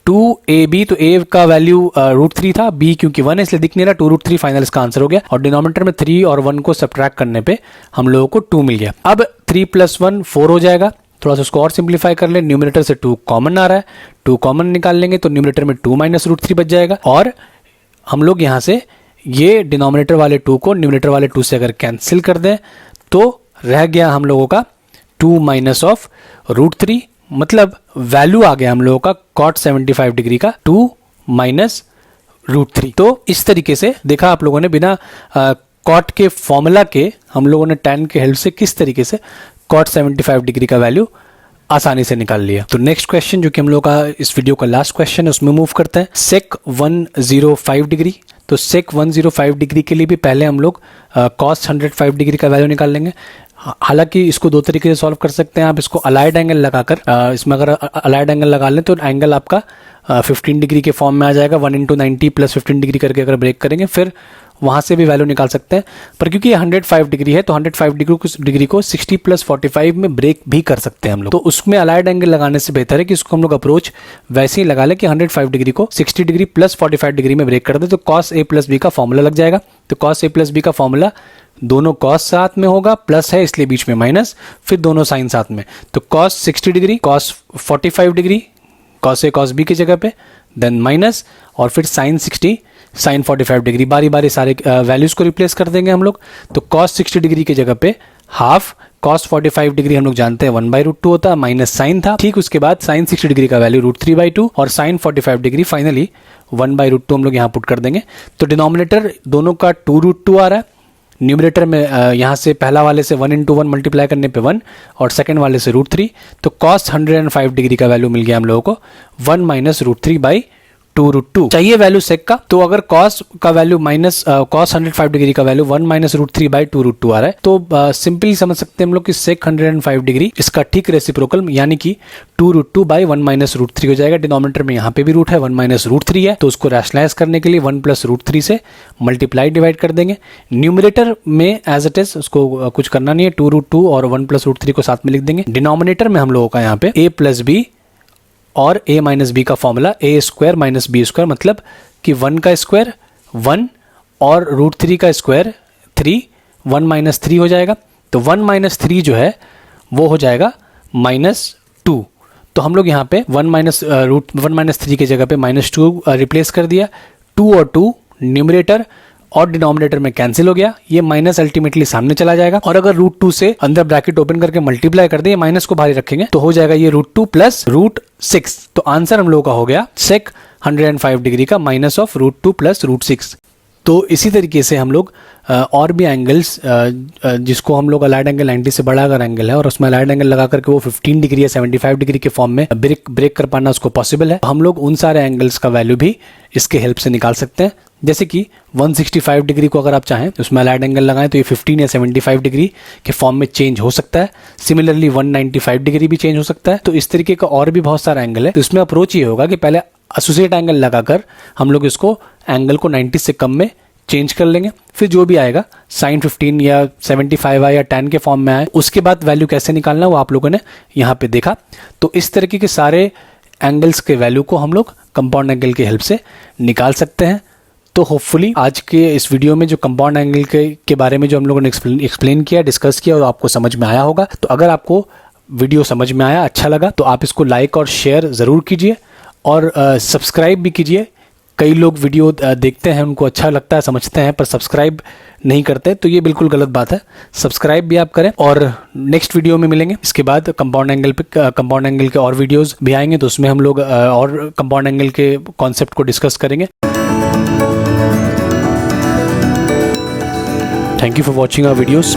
Speaker 1: तो a का वैल्यू √3 था, b क्योंकि 1 है इसलिए दिख नहीं रहा, 2√3 फाइनल इसका आंसर हो गया। और डिनोमिनेटर में 3 और 1 को सब्ट्रैक्ट करने पे हम लोगों को 2 मिल गया। अब 3 + 1 4 हो जाएगा। थोड़ा सा उसको और सिंप्लीफाई कर ले, न्यूमरेटर से 2 कॉमन आ रहा है, 2 कॉमन निकाल लेंगे तो न्यूमरेटर में 2 - √3 बच जाएगा। और हम लोग यहाँ से ये डिनोमिनेटर वाले 2 को न्यूमरेटर वाले 2 से अगर कैंसिल कर दें तो रह गया हम लोगों का 2 - √3, मतलब वैल्यू आ गया हम लोगों का cot 75 डिग्री का 2 - √3। तो इस तरीके से देखा आप लोगों ने, बिना cot के फॉर्मूला के हम लोगों ने tan के हेल्प से किस तरीके से cot 75 डिग्री का वैल्यू आसानी से निकाल लिया। तो नेक्स्ट क्वेश्चन, जो कि हम लोग का इस वीडियो का लास्ट क्वेश्चन है, उसमें मूव करते हैं। sec 105 degree. तो sec 105 डिग्री के लिए भी पहले हम लोग cos 105 डिग्री का वैल्यू निकाल लेंगे। हालांकि इसको दो तरीके से सॉल्व कर सकते हैं आप। इसको अलाइड एंगल लगाकर, इसमें अगर अलाइड एंगल लगा लें तो एंगल आपका 15 डिग्री के फॉर्म में आ जाएगा। 1 × 90 + 15 डिग्री करके अगर ब्रेक करेंगे फिर वहाँ से भी वैल्यू निकाल सकते हैं। पर क्योंकि ये 105 डिग्री है तो 105 डिग्री को 60 + 45 में ब्रेक भी कर सकते हैं हम लोग। तो उसमें अलाइड एंगल लगाने से बेहतर है कि उसको हम लोग अप्रोच वैसे ही लगा लें कि 105 डिग्री को 60 डिग्री + 45 डिग्री में ब्रेक कर दे, तो cos a + b का फॉर्मूला लग जाएगा। तो cos a + b का फॉर्मूला दोनों cos साथ में होगा, प्लस है इसलिए बीच में माइनस, फिर दोनों साइन साथ में। तो cos 60 degree, cos 45 degree, cos a cos b की जगह पे, देन माइनस, और फिर sin 60 sin 45 डिग्री। बारी बारी सारे वैल्यूज को रिप्लेस कर देंगे हम लोग। तो cos 60 डिग्री की जगह पे हाफ cos 45 डिग्री हम लोग जानते हैं 1/√2 होता है, माइनस साइन था। ठीक उसके बाद sin 60 डिग्री का वैल्यू √3/2 और sin 45 डिग्री फाइनली 1/√2 हम लोग यहाँ पुट कर देंगे। तो डिनोमिनेटर दोनों का 2√2 आ रहा है, न्यूमरेटर में यहाँ से पहला वाले से 1 × 1 मल्टीप्लाई करने पे 1 और सेकंड वाले से √3। तो cos 105 डिग्री का वैल्यू मिल गया हम लोगों को 1 - √3/2√2। चाहिए वैल्यू सेक का, तो अगर cos का वैल्यू cos 105 डिग्री का वैल्यू 1 - √3/2√2 आ रहा है, तो सिंपली समझ सकते हैं हम लोग कि sec 105 डिग्री इसका ठीक रेसिप्रोकल यानी कि 2√2/1 - √3 हो जाएगा। डिनोमिनेटर में यहाँ पे भी रूट है, 1 - √3 है, तो उसको रैशनलाइज करने के लिए 1 + √3 से मल्टीप्लाई डिवाइड कर देंगे। न्यूमरेटर में एज इट इज उसको कुछ करना नहीं है, 2√2 और 1 + √3 को साथ में लिख देंगे। डिनोमिनेटर में हम लोगों का यहाँ पे a + b और a - b का फॉर्मूला a² - b² मतलब कि 1 का स्क्वायर 1 और √3 का स्क्वायर 3, 1 - 3 हो जाएगा। तो 1 - 3 जो है वो हो जाएगा -2। तो हम लोग यहाँ पे 1 - 3 की जगह पे -2 रिप्लेस कर दिया। 2 और 2 न्यूमरेटर और डिनोमिनेटर में कैंसिल हो गया, ये माइनस अल्टीमेटली सामने चला जाएगा। और अगर √2 से अंदर ब्रैकेट ओपन करके मल्टीप्लाई कर दे, माइनस को बाहर रखेंगे तो हो जाएगा ये √2 + √6। तो आंसर हम लोगों का हो गया sec 105 डिग्री का -√2 + √6। तो इसी तरीके से हम लोग और भी एंगल्स जिसको हम लोग अलाइड एंगल 90 से बड़ा अगर एंगल है और उसमें अलाइड एंगल लगा करके वो 15 डिग्री या 75 डिग्री के फॉर्म में ब्रेक कर पाना उसको पॉसिबल है, हम लोग उन सारे एंगल्स का वैल्यू भी इसके हेल्प से निकाल सकते हैं। जैसे कि 165 डिग्री को अगर आप चाहें तो उसमें अलाइड एंगल लगाएं तो ये 15 या 75 डिग्री के फॉर्म में चेंज हो सकता है। सिमिलरली 195 डिग्री भी चेंज हो सकता है। तो इस तरीके का और भी बहुत सारा एंगल है। तो इसमें अप्रोच ये होगा कि पहले एसोसिएट एंगल लगाकर हम लोग इसको एंगल को 90 से कम में चेंज कर लेंगे, फिर जो भी आएगा साइन 15 या 75 आए या 10 के फॉर्म में आए, उसके बाद वैल्यू कैसे निकालना वो आप लोगों ने यहाँ पे देखा। तो इस तरीके के सारे एंगल्स के वैल्यू को हम लोग कंपाउंड एंगल की हेल्प से निकाल सकते हैं। तो होपफुली आज के इस वीडियो में जो कंपाउंड एंगल के बारे में जो हम लोगों ने एक्सप्लेन किया, डिस्कस किया, और आपको समझ में आया होगा। तो अगर आपको वीडियो समझ में आया, अच्छा लगा, तो आप इसको लाइक और शेयर ज़रूर कीजिए और सब्सक्राइब भी कीजिए। कई लोग वीडियो देखते हैं, उनको अच्छा लगता है, समझते हैं, पर सब्सक्राइब नहीं करते, तो ये बिल्कुल गलत बात है। सब्सक्राइब भी आप करें और नेक्स्ट वीडियो में मिलेंगे। इसके बाद कंपाउंड एंगल के और वीडियोस भी आएंगे, तो उसमें हम लोग और कंपाउंड एंगल के कॉन्सेप्ट को डिस्कस करेंगे। Thank you for watching our videos.